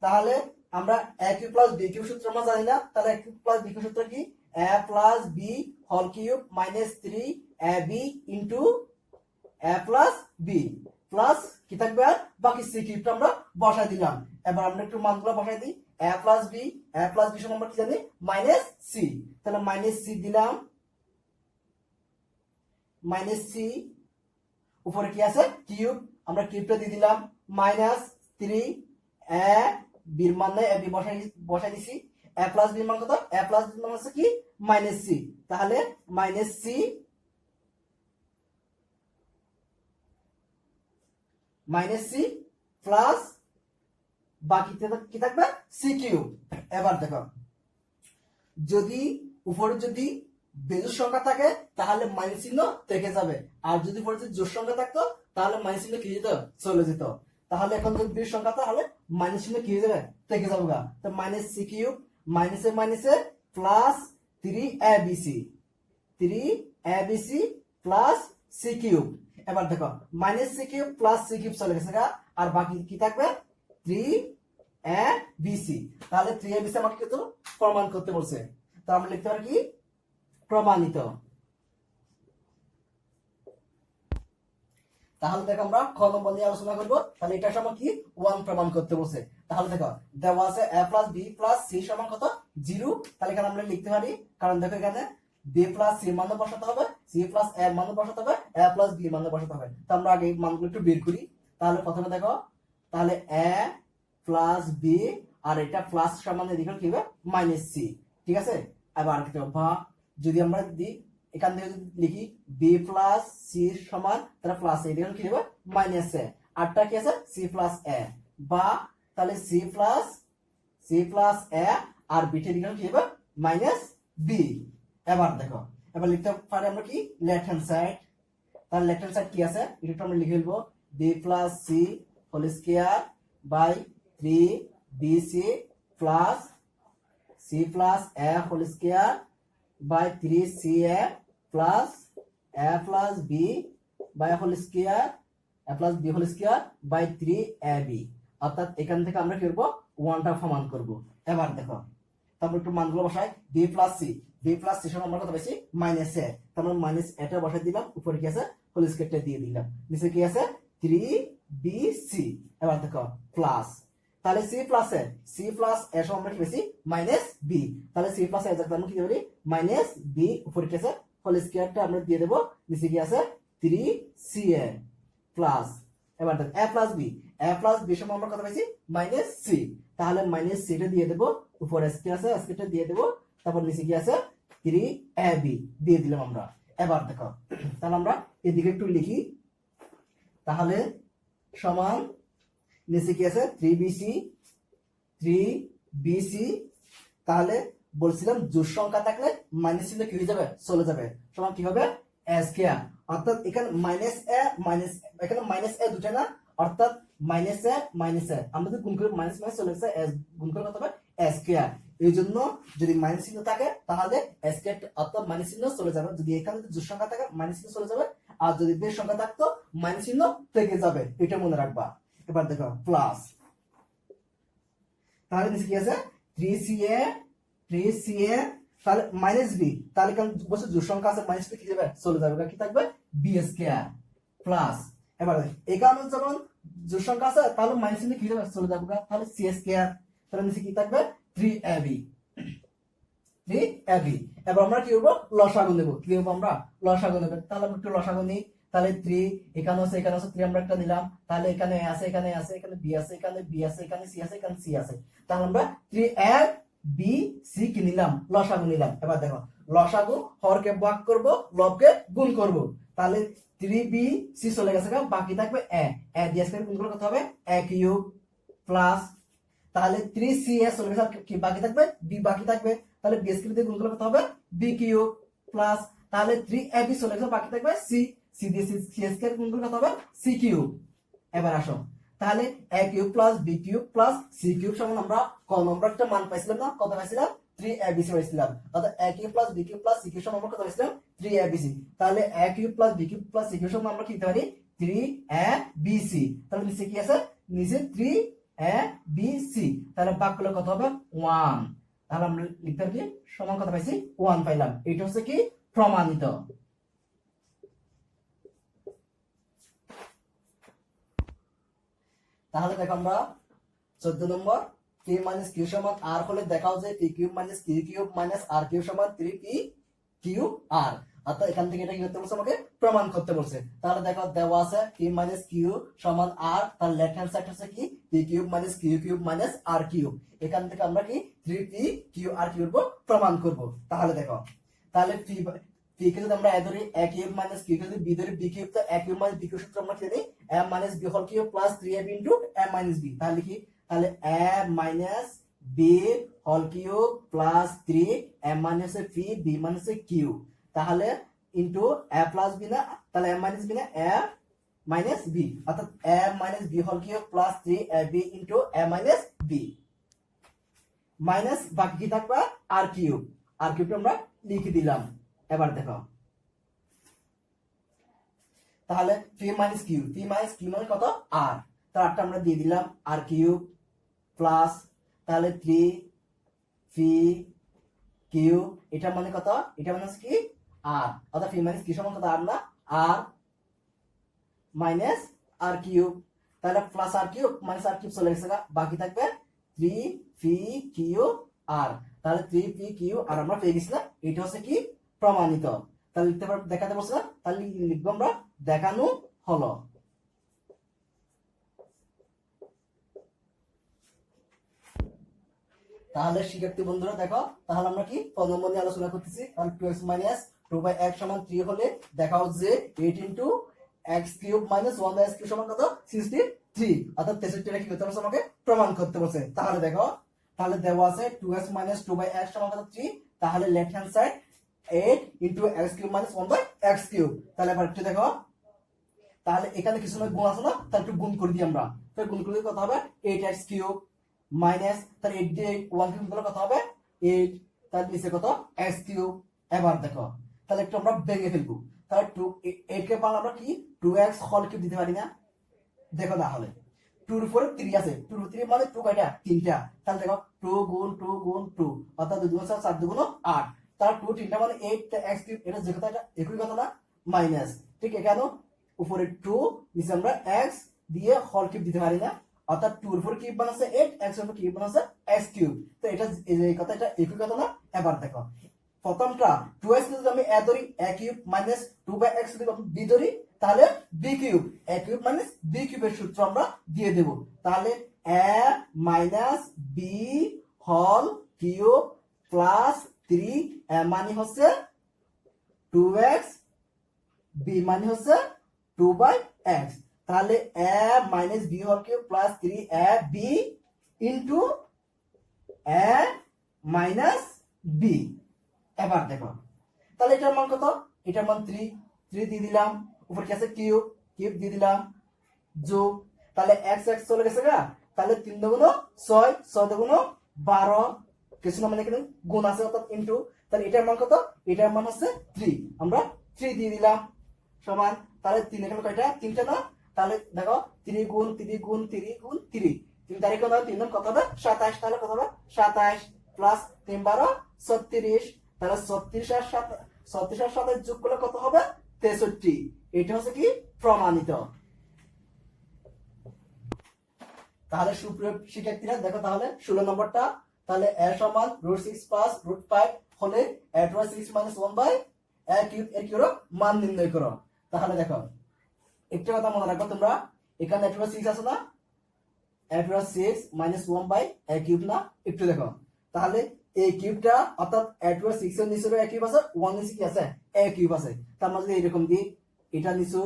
তাহলে আমরা a cube plus b cube সূত্র আমরা জানি না, তাহলে a cube plus b cube সূত্র কি a plus b whole cube minus 3ab into a plus b plus কি থাকবে আর বাকি c কিউবটা আমরা বসাই দিলাম। এবার আমরা একটু মানগুলো বসাই দিই, a প্লাস b সমান আমরা কি জানি মাইনাস c, তাহলে মাইনাস c দিলাম, মাইনাস c উপরে কি আছে কিউব, আমরা কিউবটা দিয়ে দিলাম মাইনাস 3 a b এর মান নাই a b বসাই দিছি, a প্লাস b এর মান কত a প্লাস b এর মান হচ্ছে কি মাইনাস c, তাহলে মাইনাস c প্লাস বাকিতে কি থাকবে c কিউব। এবার দেখো যদি উপরে যদি বেজোড় সংখ্যা থাকে তাহলে মাইনাস চিহ্ন থেকে যাবে, আর যদি উপরে যদি জোড় সংখ্যা থাকতো তাহলে মাইনাস চিহ্ন কি যেত চলে যেত। তাহলে এখন যদি বেজোড় সংখ্যা তাহলে মাইনাস চিহ্ন কি হয়ে যাবে থেকে যাবে গা, তো মাইনাস c কিউব মাইনাসে plus 3abc plus c cube. এবার দেখো minus c cube plus c cube চলে গেছে গা, আর বাকি কি থাকবে 3abc, তাহলে 3abc আমাকে কিন্তু প্রমাণ করতে বলছে, তো আমরা লিখতে পারি কি প্রমাণিত। তাহলে দেখো আমরা খ নম্বর নিয়ে আলোচনা করব, তাহলে এটা সমান কি 1 প্রমাণ করতে বলছে। তাহলে দেখো দেওয়া আছে a plus b plus c সমান কত 0, তাহলে এখানে আমরা লিখতে পারি, কারণ দেখো এখানে b প্লাস c মান বসাতে হবে, c প্লাস a মান বসাতে হবে, a প্লাস b মান বসাতে হবে। তো আমরা আগে এই মানগুলো একটু বের করি। তাহলে প্রথমে দেখো তাহলে a প্লাস b আর এটা প্লাস সমান এদিকে কি হবে মাইনাস c, ঠিক আছে। আবার কি হবে বা যদি আমরা দিই এখান থেকে যদি লিখি b প্লাস c সমান তাহলে প্লাস a, এদিকে কি হবে মাইনাস a, আরটা কি আছে c প্লাস a, বা তাহলে c প্লাস a আর b এর দিকে কি হবে মাইনাস b। এবার দেখো এবার লিখতে পারি আমরা কি লেফট হ্যান্ড সাইড, তাহলে লেফট হ্যান্ড সাইড কি আছে এটা আমরা লিখে ফেলবো b plus c whole square by 3bc plus c plus a whole square by 3ca plus a plus b by whole square a plus b whole square by 3ab, অর্থাৎ এখান থেকে আমরা কি করব 1টা প্রমাণ করব। এবার দেখো তারপর একটু মানগুলো বসাই, b প্লাস c সমান আমরা কত পাইছি মাইনাস a, তারপর মাইনাস এটা বসাই দিলাম, উপরে কি আছে হোল স্কয়ারটা দিয়ে দিলাম, নিচে কি আছে 3bc। এবার দেখো প্লাস তাহলে c প্লাস a সমান আমরা কি পেয়েছি মাইনাস b, তাহলে c প্লাস a আমরা কি দেব মাইনাস b, উপরে কি আছে হোল স্কয়ারটা আমরা দিয়ে দেব, নিচে কি আছে 3ca প্লাস। এবার দেখো a প্লাস b সমান আমরা কত পেয়েছি মাইনাস c, তাহলে মাইনাস সিটা দিয়ে দেবো, উপরে এসকে আছে এসকেটা দিয়ে দেবো, তারপর নিচে কি আছে 3ab দিয়ে দিলাম আমরা। এবার দেখো তাহলে আমরা এদিকে একটু লিখি, তাহলে সমান নিচে কি আছে 3bc, তাহলে বলছিলাম জোড় সংখ্যা থাকলে মাইনাস চিহ্ন কি হয়ে যাবে, চলে যাবে, সমান কি হবে a স্কয়ার, অর্থাৎ এখানে মাইনাস এখানে মাইনাস a দুটো না, অর্থাৎ মাইনাস a আমরা যদি গুণ করে মাইনাস মাইনাস চলে গেছে গুণ করে কত হবে a স্কয়ার। এই জন্য যদি মাইনাস চিহ্ন থাকে তাহলে a স্কয়ার অর্থাৎ মাইনাস চিহ্ন চলে যাবে, যদি এখানে জোড় সংখ্যা থাকে মাইনাস চিহ্ন চলে যাবে, আর যদি বেশ সংখ্যা থাকতো মাইনাস চিহ্ন থেকে যাবে, এটা মনে রাখবা। এবার দেখো প্লাস, তাহলে নিচে কি আছে 3ca তাহলে মাইনাস b, তাহলে কারণ বলছে জোড় সংখ্যা আছে মাইনাস কি যাবে, চলে যাবে, কি থাকবে b স্কয়ার প্লাস। এবার এখানে যখন জোড় সংখ্যা আছে তাহলে মাইনাস চিহ্ন কি যাবে, চলে যাবে, তাহলে c স্কয়ার, তাহলে নিচে কি থাকবে 3ab। এবার আমরা কি করব, লসাগু নেব। কি করব আমরা, লসাগু নেব। তাহলে আমরা একটু লসাগু নিই, তাহলে 3 এখানে আছে 3 আমরা একটা নিলাম, তাহলে এখানে আছে এখানে b আছে, এখানে b আছে, এখানে c আছে, এখানে c আছে, তাহলে আমরা 3ab c কি নিলাম, লসাগু নিলাম। এবার দেখো লসাগু হরকে ভাগ করব, লবকে গুণ করব, তাহলে 3bc চলে গেছে, বাকি থাকবে a দিয়ে আজকে গুণ করলে কত হবে a কিউব প্লাস, তাহলে 3cs চলে গেছে, কি বাকি থাকবে b বাকি থাকবে, তাহলে b স্কয়ার দিয়ে গুণ করলে কত হবে b কিউব প্লাস, তাহলে 3ab চলে গেছে, বাকি থাকবে c দিয়ে c স্কয়ার গুণ করলে কত হবে c কিউব। এবার আসো তাহলে a cube plus b cube plus c cube সমান আমরা ক নম্বর একটা মান পাইছিলাম না, কত পাইছিলাম 3abc পাইছিলাম, অর্থাৎ a cube plus b cube plus c cube সমান আমরা কত পাইছিলাম 3abc, তাহলে a cube plus b cube plus c cube সমান আমরা কি লিখতে পারি 3abc, তাহলে নিচে কি আছে, নিচে 3abc, তাহলে ভাগ করলে কত হবে 1, তাহলে আমরা লিখতে পারি সমান কত পাইছি 1 পাইলাম, এটা হচ্ছে কি প্রমাণিত। তাহলে দেখো আমরা 14 নম্বর k মাইনাস q সমান r হলে দেখাও যে p cube minus q cube minus r cube সমান 3p কিউব r, অর্থাৎ এখান থেকে এটা কি করতে বলছে, আমাকে প্রমাণ করতে বলছে। তাহলে দেখো দেওয়া আছে p মাইনাস q সমান r, তার লেফট হ্যান্ড সাইড হচ্ছে কি p cube minus q cube minus r cube, এখান থেকে আমরা কি 3p q r কিউব প্রমাণ করব। তাহলে দেখো তাহলে p কে যদি আমরা a ধরি a কিউব মাইনাস q কে যদি b ধরি b কিউব, তো a cube minus b cube সূত্র আমরা কি জানি a minus b whole cube plus 3ab into a minus b, তাহলে কি তাহলে a minus b whole cube plus 3 a minus p b minus q, তাহলে ইনটু a প্লাস b না, তাহলে a মাইনাস b না a মাইনাস b, অর্থাৎ a minus b whole cube plus 3ab into a minus b minus বাকি কি থাকবে r কিউব, r কিউবটা আমরা লিখে দিলাম। এবার দেখো তাহলে p মাইনাস q মানে কত r, তার আরটা আমরা দিয়ে দিলাম r কিউব প্লাস, তাহলে 3p কিউব, এটা মানে কত, এটা মানে হচ্ছে কি r, অর্থাৎ p মাইনাস q সমান কত r না r মাইনাস r কিউব, তাহলে plus r cube minus r cube চলে গেছে, বাকি থাকবে 3p কিউব r, তাহলে 3p কিউব আর আমরা পেয়ে গেছি না, এটা হচ্ছে কি প্রমাণিত। তাহলে লিখতে পারবো, দেখাতে বলছে না, তাহলে লিখবো আমরা দেখানো হলো। তাহলে শিক্ষার্থী বন্ধুরা দেখো, তাহলে আমরা কি প্রথম নিয়ে আলোচনা করতেছি, কারণ 2x মাইনাস 2/x সমান 3 হলে দেখা হচ্ছে যে 8 into x cube minus 1/x cube সমান কত 63, অর্থাৎ 63 টা কি করতে বলছে, আমাকে প্রমাণ করতে বলছে। তাহলে দেখো তাহলে দেওয়া আছে 2x মাইনাস 2/x সমান কত 3, তাহলে left hand side 8 into x cube minus 1/x cube, তাহলে এবার একটু দেখো, তাহলে এখানে কিছু না গুণ আছে না, তাহলে একটু গুণ করে দিই আমরা, তাহলে গুণ করলে কত হবে 8x কিউব মাইনাস, তাহলে 8 দিয়ে 1 কিউব করলে কত হবে 8, তার নিচে কত x কিউব। এবার দেখো তাহলে একটু আমরা ভেঙে ফেলবো, তাহলে 8 কে পারলে আমরা কি 2x হোল কিউব দিতে পারি না, দেখো তাহলে 2 এর উপরে 3 আছে, 2 এর 3 মানে 2 কয়টা 3টা, তাহলে দেখো 2 গুণ 2 গুণ 2, অর্থাৎ 2 গুণ 4 4 গুণ 8, তার 2 3টা মানে 8 x কিউব, এটা যে কথা, এটা একই কথা না, মাইনাস, ঠিক এখানে উপরে 2 নিচে আমরা x দিয়ে হোল কিউব দিতে পারি না, অর্থাৎ 2 এর উপর কিউব বানাচ্ছে 8, x এর উপর কিউব বানাচ্ছে x কিউব, তো এটা এই কথা, এটা একই কথা না। এবার দেখো প্রথমটা 2x যদি আমি a ধরি a কিউব মাইনাস 2/x যদি আমি b ধরি, তাহলে b cube a cube minus b কিউবের সূত্র আমরা দিয়ে দেব, তাহলে a minus b whole cube plus 3 a মানে হচ্ছে 2x, বি মানে হচ্ছে 2/x। তাহলে a minus b whole cube plus 3 a b into a minus b. এবার দেখো তাহলে এটার মান কত, এটার মান 3 দিয়ে দিলাম, উপর কি আছে কিউব দিয়ে দিলাম, যোগ, তাহলে x চলে গেছে গা, তাহলে 3 দুগুণ 6, 6 দুগুণ 12, কিছু না মানে এখানে গুণ আছে অর্থাৎ ইনটু, তাহলে এটার মান কত, এটার মান হচ্ছে 3, আমরা 3 দিয়ে দিলাম সমান, তাহলে 3 এখানে কয়টা, 3টা না, তাহলে দেখো 3 গুণ 3 গুণ 3 গুণ 3, 3 তারিখ কত হবে, 3 গুণ কত হবে 27, তাহলে কত হবে 27 প্লাস 3 12 36, তাহলে 36 আর 27 যোগ করলে কত হবে 63। এটা হচ্ছে কি প্রমাণিত। তাহলে সুপ্রিয় শিক্ষার্থীরা দেখো তাহলে 16 নম্বরটা, তাহলে a সমান √6 প্লাস √5 হলে a to 6 minus 1 by a cube এর কি করো মান নির্ণয় করো। তাহলে দেখো একটা কথা মনে রাখো তোমরা, এখানে a to 6 আছে না, a to 6 minus 1 by a cube না, একটু দেখো তাহলে এই কিউবটা অর্থাৎ a to 6 এর নিচে a কিউব আছে, 1 নিচে কি আছে a কিউব আছে, তার মানে এরকম দিই, এটা নিচে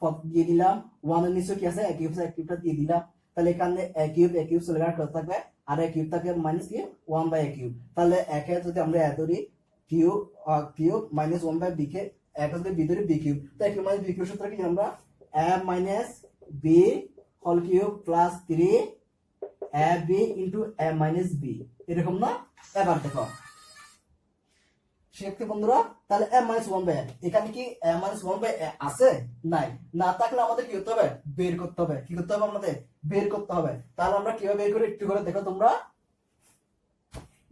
পদ দিয়ে দিলাম, 1 এর নিচে কি আছে a কিউব আছে, a কিউবটা দিয়ে দিলাম, তাহলে এখানে a কিউব চলে গেলে কত থাকবে, আর a কিউব থাকে মাইনাস কি 1 বাই a কিউব, তাহলে একে যদি আমরা a ধরি কিউব মাইনাস 1 বাই b কে একে যদি b ধরি b কিউব, তো a cube minus b cube সূত্র কি আমরা a minus b whole cube plus 3 ab into a minus b, এরকম না। এবার দেখো শিক্ষার্থী বন্ধুরা, তাহলে a মাইনাস 1 বাই এখানে কি a মাইনাস 1 বাই আছে, নাই, না থাকলে আমাদের কি করতে হবে, বের করতে হবে, কি করতে হবে আমাদের বের করতে হবে। তাহলে আমরা কিভাবে বের করি একটু করে দেখো তোমরা,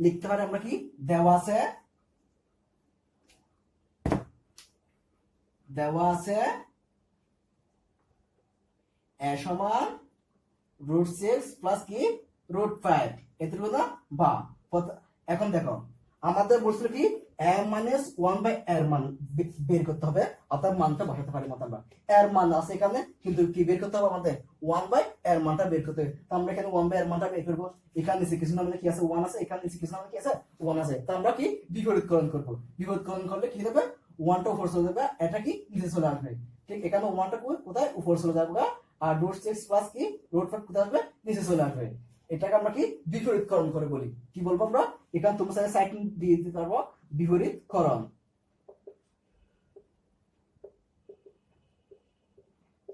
লিখতে পারি আমরা কি দেওয়া আছে a সমান √6 প্লাস কি √5, এটুকু না বা। এখন দেখো আমাদের বলছিল কি a মাইনাস 1 বাই এর মান বের করতে হবে, অর্থাৎ মানটা বসাতে পারি মত আমরা, এর মান আছে এখানে, কিন্তু কি বের করতে হবে আমাদের 1 বাই এর মানটা বের করতে হবে। তো আমরা এখানে 1 বাই এর মানটা বের করব, এখানে নিচে কিছু না মানে কি আছে 1 আছে, এখানে নিচে কিছু না মানে কি আছে 1 আছে, তো আমরা কি বিপরীতকরণ করব, বিপরীতকরণ করলে কি হবে 1টা উপর চলে যাবে, এটা কি নিচে চলে আসবে, ঠিক এখানে 1টা কোথায় উপর চলে যাবে, আর √6 প্লাস কি √5 কোথায় আসবে নিচে চলে আসবে। এটাকে আমরা কি বিপরীতকরণ করে বলি, কি বলবো আমরা, এখানে তোমার সাথে সাইড দিয়ে দিতে পারবো বিপরীতকরণ,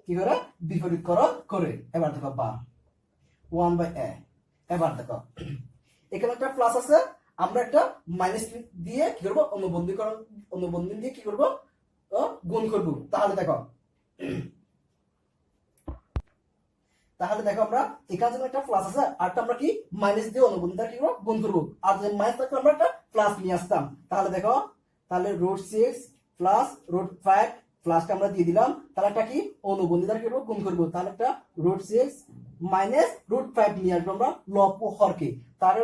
কি করে বিপরীতকরণ করে। এবার দেখো বা 1 বাই a, এবার দেখো এখানে একটা প্লাস আছে, আমরা একটা মাইনাস দিয়ে কি করব অনুবন্ধন দিয়ে কি করব গুণ করব। তাহলে দেখো আমরা এখানে যখন একটা প্লাস আছে আর আমরা কি মাইনাস দিয়ে অনুবন্ধনটা কি করব গুণ করব, আর যদি মাইনাস থাকলে আমরা একটা প্লাস নিয়ে আসতাম। তাহলে দেখো তাহলে √6 প্লাস √5 প্লাসটা আমরা দিয়ে দিলাম, তাহলে একটা কি অনুবন্ধনটা কি করব গুণ করব, তাহলে একটা √6 মাইনাস √5 নিয়ে আসবো আমরা লব ও হরকে, তার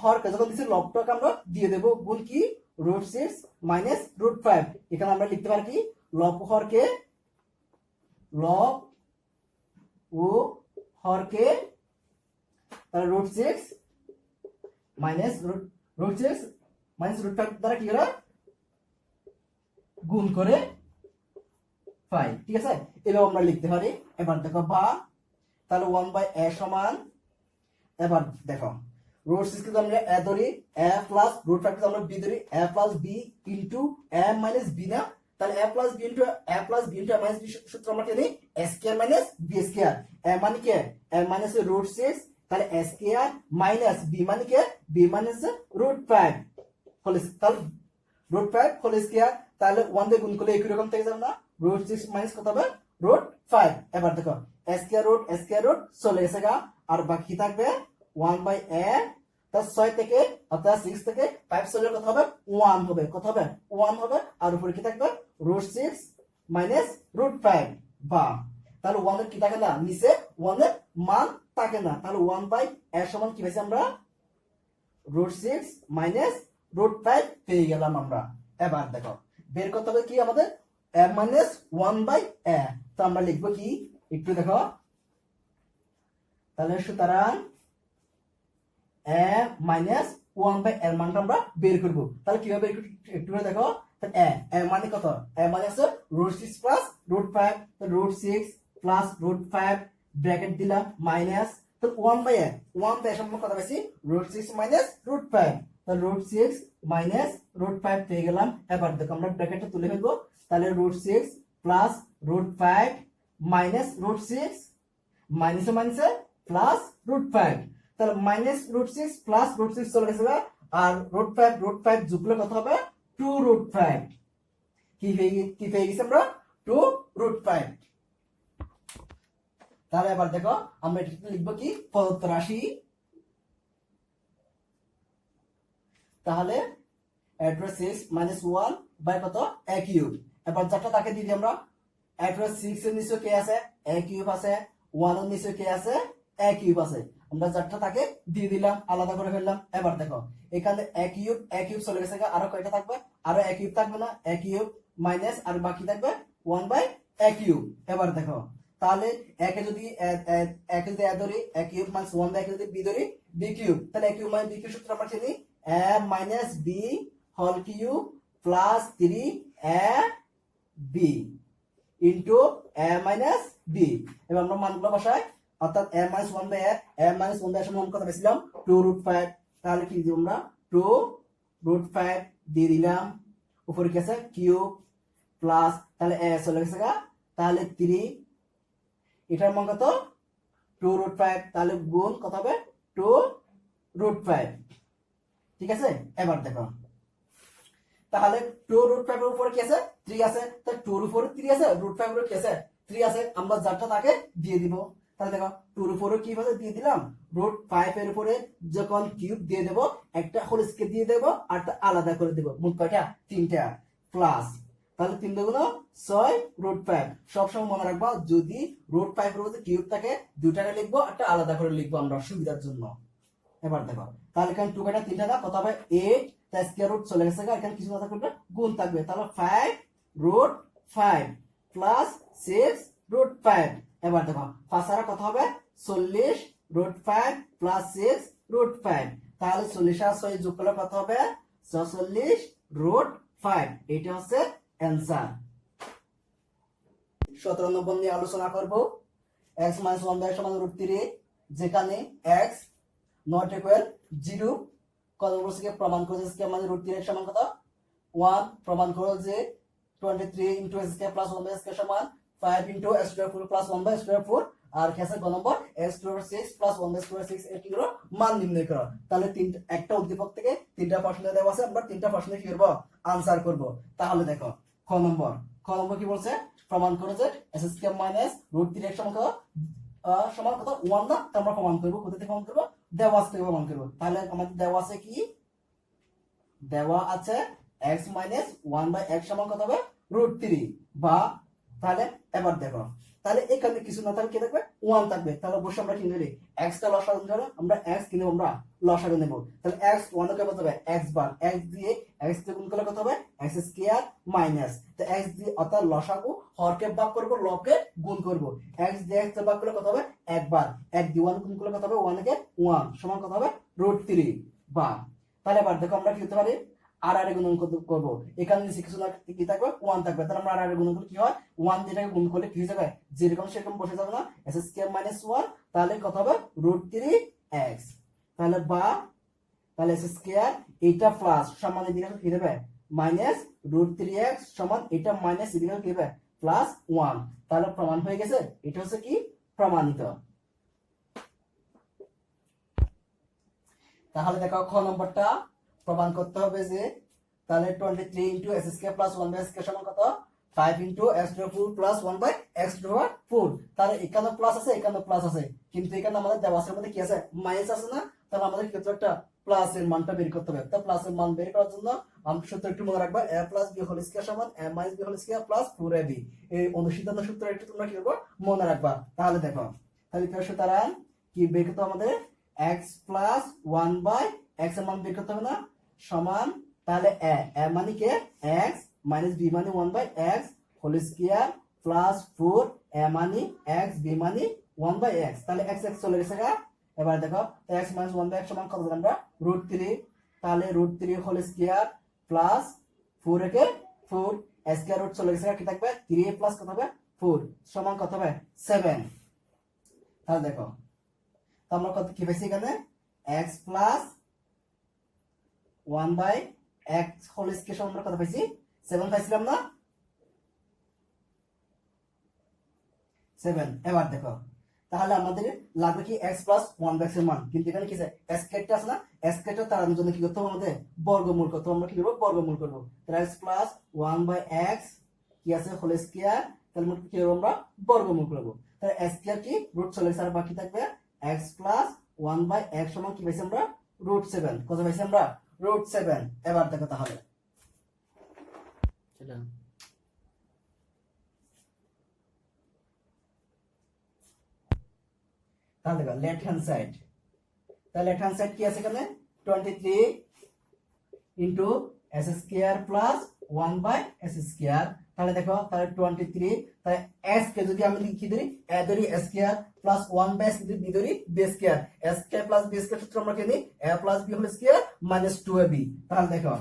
হরকে যখন দিচ্ছি লবটাকে আমরা দিয়ে দেব গুণ কি √6 মাইনাস √5, এখানে আমরা লিখতে পারি কি লব ও হরকে, লব ও হরকে, তাহলে √6 মাইনাস √5 দ্বারা কি করে গুণ করে 5, ঠিক আছে, এভাবে আমরা লিখতে পারি। এবার দেখো বা তাহলে 1 বাই a সমান, এবার দেখো √6 কে আমরা a ধরি, a প্লাস √5 কে আমরা b ধরি, a plus b into a minus b না, তাহলে a plus b into a minus b সূত্র আমরা জানি a square minus b square, a মানে কি a মাইনাস √6, তাহলে a স্কয়ার মাইনাস b মানে কি b মাইনাস √5 হোল, তাহলে √5 হোল স্কয়ার, তাহলে 1 দিয়ে গুণ করলে একই রকম থেকে যাবে না, √6 মাইনাস কত হবে √5। এবার দেখো a স্কয়ার রুট চলে গেছে গা, আর বাকি থাকবে 1 বাই a, তার 6 থেকে অর্থাৎ 6 থেকে 5 চলে কত হবে 1 হবে, কত হবে 1 হবে, আর উপরে কি থাকবে √6 মাইনাস √5 বা, তাহলে 1 এর কি থাকে না নিচে 1 এর মান থাকে না, তাহলে 1 বাই a সমান কি পাইছি আমরা √6 মাইনাস √5 পেয়ে গেলাম আমরা। এবার দেখো বের করতে হবে কি আমাদের a মাইনাস 1 বাই a, তো আমরা লিখবো কি একটু দেখো তাহলে সুতরাং a মাইনাস 1 এর মানটা আমরা বের করব। তাহলে কিভাবে বের করব একটু করে দেখো। তাহলে a মানে কত? a মানে আছে √6 প্লাস √5, তো √6 প্লাস √5 ব্র্যাকেট দিলাম মাইনাস, তো 1/a সমান কত পাইছি? √6 মাইনাস √5, তো √6 মাইনাস √5 পেয়ে গেলাম। এবার দেখো আমরা ব্র্যাকেটটা তুলে ফেলবো। তাহলে √6 প্লাস √5 মাইনাস √6 মাইনাসে মাইনাসে প্লাস √5, তাহলে মাইনাস √6 প্লাস √6 চলে গেছে, আর √5 যোগ করলে কত হবে? 2√5। কি পেয়ে গেছি আমরা? 2√5। তাহলে এবার দেখো আমরা এটা লিখবো কি? প্রদত্ত রাশি। তাহলে a/6 - 1 বাই কত? a cube. এবার যাটা তাকে দিই আমরা, a/6 এর নিচে কি আছে? a কিউব আছে, 1 এর নিচে কি আছে? a কিউব আছে। আমরা যাটা তাকে দিয়ে দিলাম, আলাদা করে ফেললাম। এবার দেখো এখানে a কিউব চলে গেছে, আরো কয়টা থাকবে? আরো a কিউব থাকবে না? a কিউব মাইনাস আর বাকি থাকবে 1/a কিউব। এবার দেখো তাহলে একে যদি a ধরি, a কিউব মাইনাস 1/a যদি b ধরি, b কিউব, তাহলে a cube minus b cube সূত্র আমরা চিনি a minus b whole cube plus 3ab into a minus b। এবার আমরা মানগুলো বসাই, অর্থাৎ a মাইনাস 1/a সমান কত পেয়েছিলাম? 2√5। তাহলে কি দিব আমরা? 2√5 দিয়ে দিলাম, উপরে কি আছে? কিউব প্লাস, তাহলে a চলে গেছে, তাহলে 3, এটার মান কত? 2√5, তাহলে গুণ কত হবে? 2√5। ঠিক আছে। এবার দেখো তাহলে 2√5 এর উপরে কি আছে? 3 আছে, তাহলে 2 এর উপরে 3 আছে, √5 এর উপরে কি আছে? 3 আছে, আমরা যারটা তাকে দিয়ে দিব। তাহলে দেখো 2 এর উপরে কি ভাবে দিয়ে দিলাম? √5 এর উপরে যখন কিউব দিয়ে দেব, একটা হোল স্কয়ার দিয়ে দেব, আরটা আলাদা করে দেব। মোট কয়টা? 3টা। প্লাস, তাহলে 3 দুগুণ 6 √5। সবসময় মনে রাখবা যদি √5 এর উপরে কিউব থাকে, দুইটাকে লিখবো, একটা আলাদা করে লিখবো আমরা সুবিধার জন্য। এবার দেখো তাহলে এখানে 2 কাটা 3 টাকা কত হবে? 8, তাই স্কয়ার রুট চলে গেছে, এখানে কিছু না থাকবে গুণ থাকবে, তাহলে 5√5 প্লাস 6√5। এবার দেখো 5 আর কত হবে? 40√5 প্লাস 6√5, তাহলে 40 আর 6 যোগ করলে কত হবে? 46√5। এটা হচ্ছে অ্যানসার। 17 নম্বর নিয়ে আলোচনা করব। x - 1/a = √3, যেখানে x নট ইকুয়াল 0 কত বলছে? প্রমাণ করেছে স্কয়ার মানে √3 সমান কত? 1। প্রমাণ করো যে 23 * x² + 1/a² সমান 5 * x² 4 + 1/a²। আর কেসে গ নম্বর x² 6 + 1/a² এর কি করো? মান নির্ণয় করো। তাহলে একটা উদ্দীপক থেকে তিনটা প্রশ্ন দেওয়া আছে, আমরা তিনটা প্রশ্নে কি করব? আনসার করব। তাহলে দেখো খ নম্বর কি বলছে? প্রমাণ করো যে x² - √3 সমান কত? সমান কত? 1 না? তো আমরা প্রমাণ করব। কোথা থেকে প্রমাণ করব? দেওয়া আছে থেকে প্রমাণ করব। তাহলে আমাদের দেওয়া আছে কি? দেওয়া আছে x - 1/x সমান কত হবে? √3 বা, তাহলে এবার দেখো তাহলে এখানে কিছু না থাকলে কি থাকবে? 1 থাকবে। তাহলে অবশ্যই আমরা কি নেব? x টা লসাগু ধরে আমরা x কিনে আমরা লসাগু নেব। তাহলে x 1 কে কত হবে? x বার, x দিয়ে x কে গুণ করলে কত হবে? x² মাইনাস, তো x দিয়ে অর্থাৎ লসাগু হরকে ভাগ করব, লবকে গুণ করব। x দিয়ে x কে ভাগ করলে কত হবে? 1 বার, 1 দিয়ে 1 গুণ করলে কত হবে? 1 কে 1 সমান কত হবে? √3 বা। তাহলে এবার দেখো আমরা কি করতে পারি? আর গুণন করব। এখানে নিচে কিছু না কি থাকবে? 1 থাকবে। তাহলে আমরা আর গুণন করলে কি হয়? 1 যেটাকে গুণ করলে কি হয়ে যাবে? যেরকম সেরকম বসে যাবে না? x² - 1, তাহলে কত হবে? √3x। তাহলে বা, তাহলে x² এটা প্লাস সমান এদিকে কি দেবে? মাইনাস √3x সমান এটা মাইনাস এদিকে কি দেবে? +1। তাহলে প্রমাণ হয়ে গেছে। এটা হচ্ছে কি? প্রমাণিত। তাহলে দেখো খ নম্বরটা প্রমাণ করতে হবে যে, তাহলে 23 * x² + 1/a² সমান কত? 5 * x² 4 + 1/x²। তাহলে এখানে প্লাস আছে, এখানে প্লাস আছে, কিন্তু এখানে আমাদের দেওয়া আছে মধ্যে কি আছে? মাইনাস আছে না? তাহলে আমাদের কি করতে হবে? একটা প্লাসের মানটা বের করতে হবে। তাহলে প্লাসের মান বের করার জন্য আমরা সূত্র একটু মনে রাখবা, a + b হোল স্কয়ার সমান a - b whole square + 4ab। এই অনুসিদ্ধান্ত সূত্র একটু তোমরা কি করবে? মনে রাখবা। তাহলে দেখো তাহলে কি সুতরাং কি বের করতে আমাদের? x + 1/x এর মান বের করতে হবে না? সমান, তাহলে a মানে কি? x - b মানে 1/x whole square plus 4, a মানে x, b মানে 1/x, তাহলে x x চলে গেছে গা। এবার দেখো x - 1/x সমান কত পেলাম আমরা √3, তাহলে √3 হোল স্কয়ার প্লাস 4 একে 4 স্কয়ার রুট চলে গেছে কি থাকবে 3 প্লাস কত হবে 4 সমান কত হবে 7। তাহলে দেখো তো আমরা কত কি পাইছি এখানে x plus 1/x whole square সমান আমরা কত পাইছি 7 পাইছিলাম না 7। এবার দেখো তাহলে আমাদের লাগবে কি x প্লাস 1/x এর মান, কিন্তু এখানে কি আছে s কেটটা আছে না, s কেটটা তার জন্য কি করতে হবে আমাদের বর্গমূল করতে হবে। আমরা কি করব বর্গমূল করব, তাহলে x প্লাস 1/x কি আছে হোল স্কয়ার, তাহলে আমরা কি করব আমরা বর্গমূল করব। তাহলে s স্কয়ার কি রুট চলে গেছে আর বাকি থাকবে x প্লাস 1/x সমান কি পাইছি আমরা √7, কত পাইছি আমরা √7। এবার দেখো তাহলে সেটা তাহলে দেখো লেফট হ্যান্ড সাইড, তাহলে লেফট হ্যান্ড সাইড কি আছে এখানে 23 into s square plus 1/s square. তাহলে দেখো তাহলে 23, তাহলে s কে যদি আমি লিখি ধরি a ধরি s স্কয়ার প্লাস 1/s যদি b ধরি b square, s square plus b square সূত্র আমরা কি জানি a plus b whole square minus 2ab। তাহলে দেখো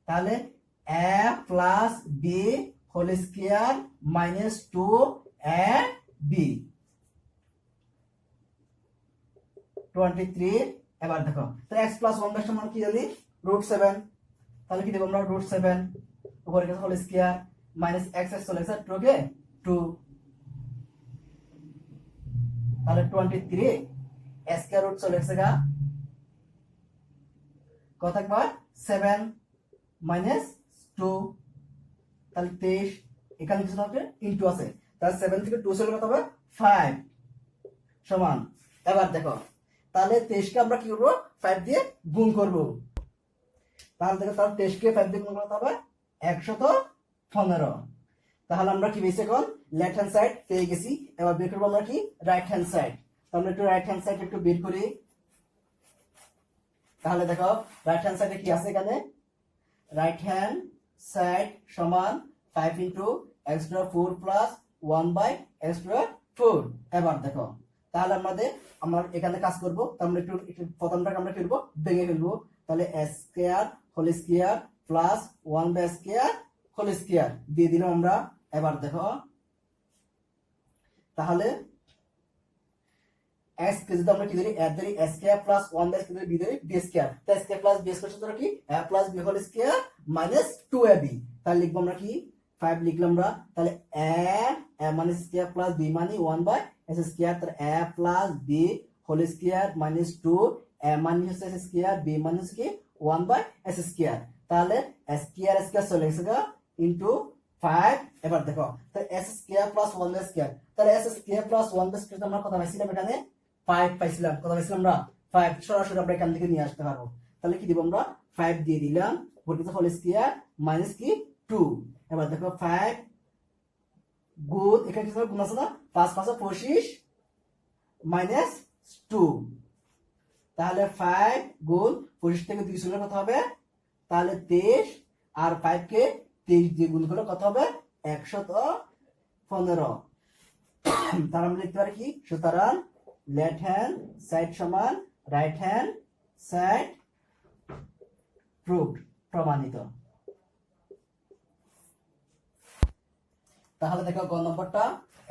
তাহলে a plus b whole square minus 2ab 23। এবার দেখো তাহলে x প্লাস 1/x সমান কি জানি √7, তাহলে কি দেব আমরা √7 উপরে গেছে whole square minus x x চলে গেছে 2 কে 2, তাহলে 23 s কে রুট চলে গেছে গা কত থাকবে 7 মাইনাস 2, তাহলে 23 এখানে কিছু থাকবে ইনটু আছে, তাহলে 7 থেকে 2 চলে কত হবে 5 সমান। এবার দেখো তাহলে 23 কে আমরা কি করব 5 দিয়ে গুণ করব, তাহলে দেখো তাহলে 23 কে 5 দিয়ে গুণ করতে হবে 115। তাহলে আমরা কি পেয়েছি এখন লেফট হ্যান্ড সাইড পেয়ে গেছি। এবার বের করব আমরা কি রাইট হ্যান্ড সাইড, তাহলে একটু রাইট হ্যান্ড সাইড একটু বের করি। তাহলে দেখো রাইট হ্যান্ড সাইডে কি আছে এখানে রাইট হ্যান্ড সাইড সমান 5 into x to 4 plus 1/x to 4। এবার দেখো তাহলে আমরা এখানে কাজ করব, তাহলে একটু প্রথমটাকে আমরা কি করব ভেঙে ফেলবো, তাহলে s square whole square plus 1/s square whole square দিয়ে দিলাম আমরা। এবার দেখো তাহলে s কে যদি আমরা কি ধরি a ধরি s স্কয়ার প্লাস 1/s কে ধরি b ধরি b স্কয়ার, তাহলে s square plus b square সূত্র কি a plus b whole square minus 2ab। তাহলে লিখব আমরা কি 5 লিখলাম আমরা, তাহলে a মানে স্কয়ার প্লাস b মানে 1/s স্কয়ার, তাহলে a plus b whole square minus 2 a মানে হচ্ছে s স্কয়ার b মানে হচ্ছে কি 1/s স্কয়ার, তাহলে s স্কয়ার স্কয়ার চলে গেছে গা ইনটু 5। এবার দেখো তাহলে s square plus 1/s square, তাহলে s square plus 1/s square আমরা কত পাইছিলাম এখানে 5 পাইছিলাম, কত পাইছিলাম আমরা 5, সরাসরি আমরা এখান থেকে নিয়ে আসতে পারবো। তাহলে কি দিব আমরা 5 দিয়ে দিলাম ভর্তিতে হোল স্কয়ার মাইনাস কি 2। এবার দেখো 5 গুণ এখানে কি গুণ আছে না 5 5 25 মাইনাস 2, তাহলে 5 গুণ 25 থেকে 2 চলে কত হবে তাহলে 23, আর 5 কে 23 দিয়ে গুণ করলে কত হবে 115। তাহলে আমরা লিখতে পারি কি সুতরাং লেফট হ্যান্ড সাইড সমান রাইট হ্যান্ড সাইড প্রুভড প্রমাণিত। তাহলে দেখো গ নম্বরটা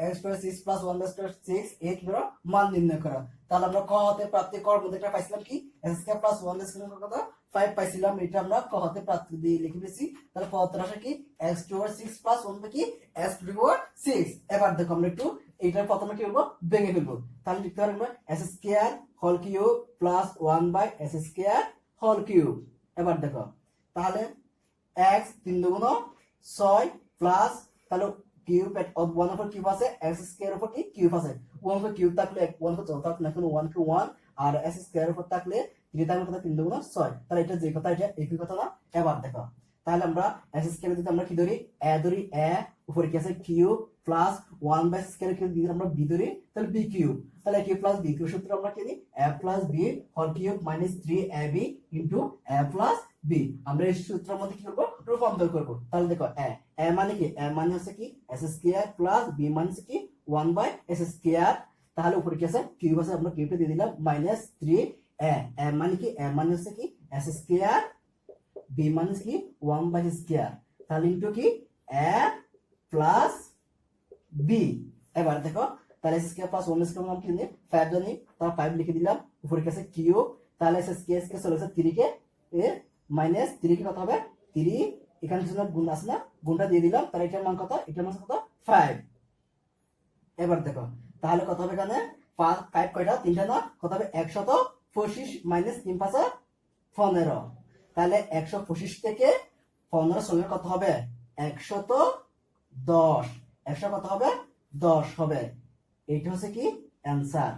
x স্কয়ার 6 প্লাস 1 স্কয়ার 6 এর কি মান নির্ণয় করা। তাহলে আমরা ক হতে প্রাপ্তি কর মধ্যে একটা পাইছিলাম কি x স্কয়ার প্লাস 1 স্কয়ার কত 5 পাইছিলাম, এটা আমরা ক হতে প্রাপ্তি দিয়ে লিখে দিয়েছি। তাহলে পদের আসে কি x টু পাওয়ার 6 প্লাস 1 কি x টু পাওয়ার 6। এবার দেখো আমরা একটু এইটার প্রথমে কি করব ভেঙে ফেলবো, তাহলে লিখতে পারি আমরা s square whole cube plus 1/s square whole cube. এবার দেখো তাহলে x 3 দুগুণ 6 প্লাস তাহলে কিউব এট 1 উপর কিউব আছে x স্কয়ার উপর কি কিউব আছে 1 উপর কিউব থাকলে 1 উপর চলতে না কোনো 1 কে 1 আর s স্কয়ার উপর থাকলে 3 থাকলে কত 3 দুগুণ 6, তাহলে এটা যে কথা এটা একই কথা না। এবার দেখো তাহলে আমরা s স্কয়ার যদি আমরা কি ধরি a ধরি a উপরে কি আছে cube plus 1/s square cube দিয়ে আমরা b ধরি তাহলে b কিউব, তাহলে a cube plus b cube সূত্র আমরা কি জানি a plus b whole cube minus 3ab into a plus b। আমরা এই সূত্রের মধ্যে কি করব রূপান্তর করব। তাহলে দেখো a মানে কি a মানে হচ্ছে কি s স্কয়ার প্লাস b মানে হচ্ছে কি 1/s স্কয়ার, তাহলে উপরে কি আছে কিউব আছে, আমরা কিউবটা দিয়ে দিলাম মাইনাস 3 এ মানে কি এ মানে হচ্ছে কি এস স্কয়ার, বি মানে কি 1 বাই স্কয়ার, তাহলে ইনটু কি এ প্লাস বি। এবার দেখো তাহলে এস স্কয়ার প্লাস 1 স্কয়ার নাম কি নিয়ে 5 জানি, তাহলে 5 লিখে দিলাম, উপরে কি আছে কিউব, তাহলে এস স্কয়ার স্কয়ার চলে আসে 3 কে এ মাইনাস 3 কি কত হবে 3, এখানে যদি গুণ আছে না গুণটা দিয়ে দিলাম, তাহলে এটার মান কত, এটার মান কত 5। এবার দেখো তাহলে কত হবে এখানে 5 কয়টা 3টা না, কত হবে 125 মাইনাস 3 5 15, তাহলে 125 থেকে 15 সঙ্গে কত হবে 110, 100 কত হবে 10 হবে। এইটা হচ্ছে কি অ্যান্সার।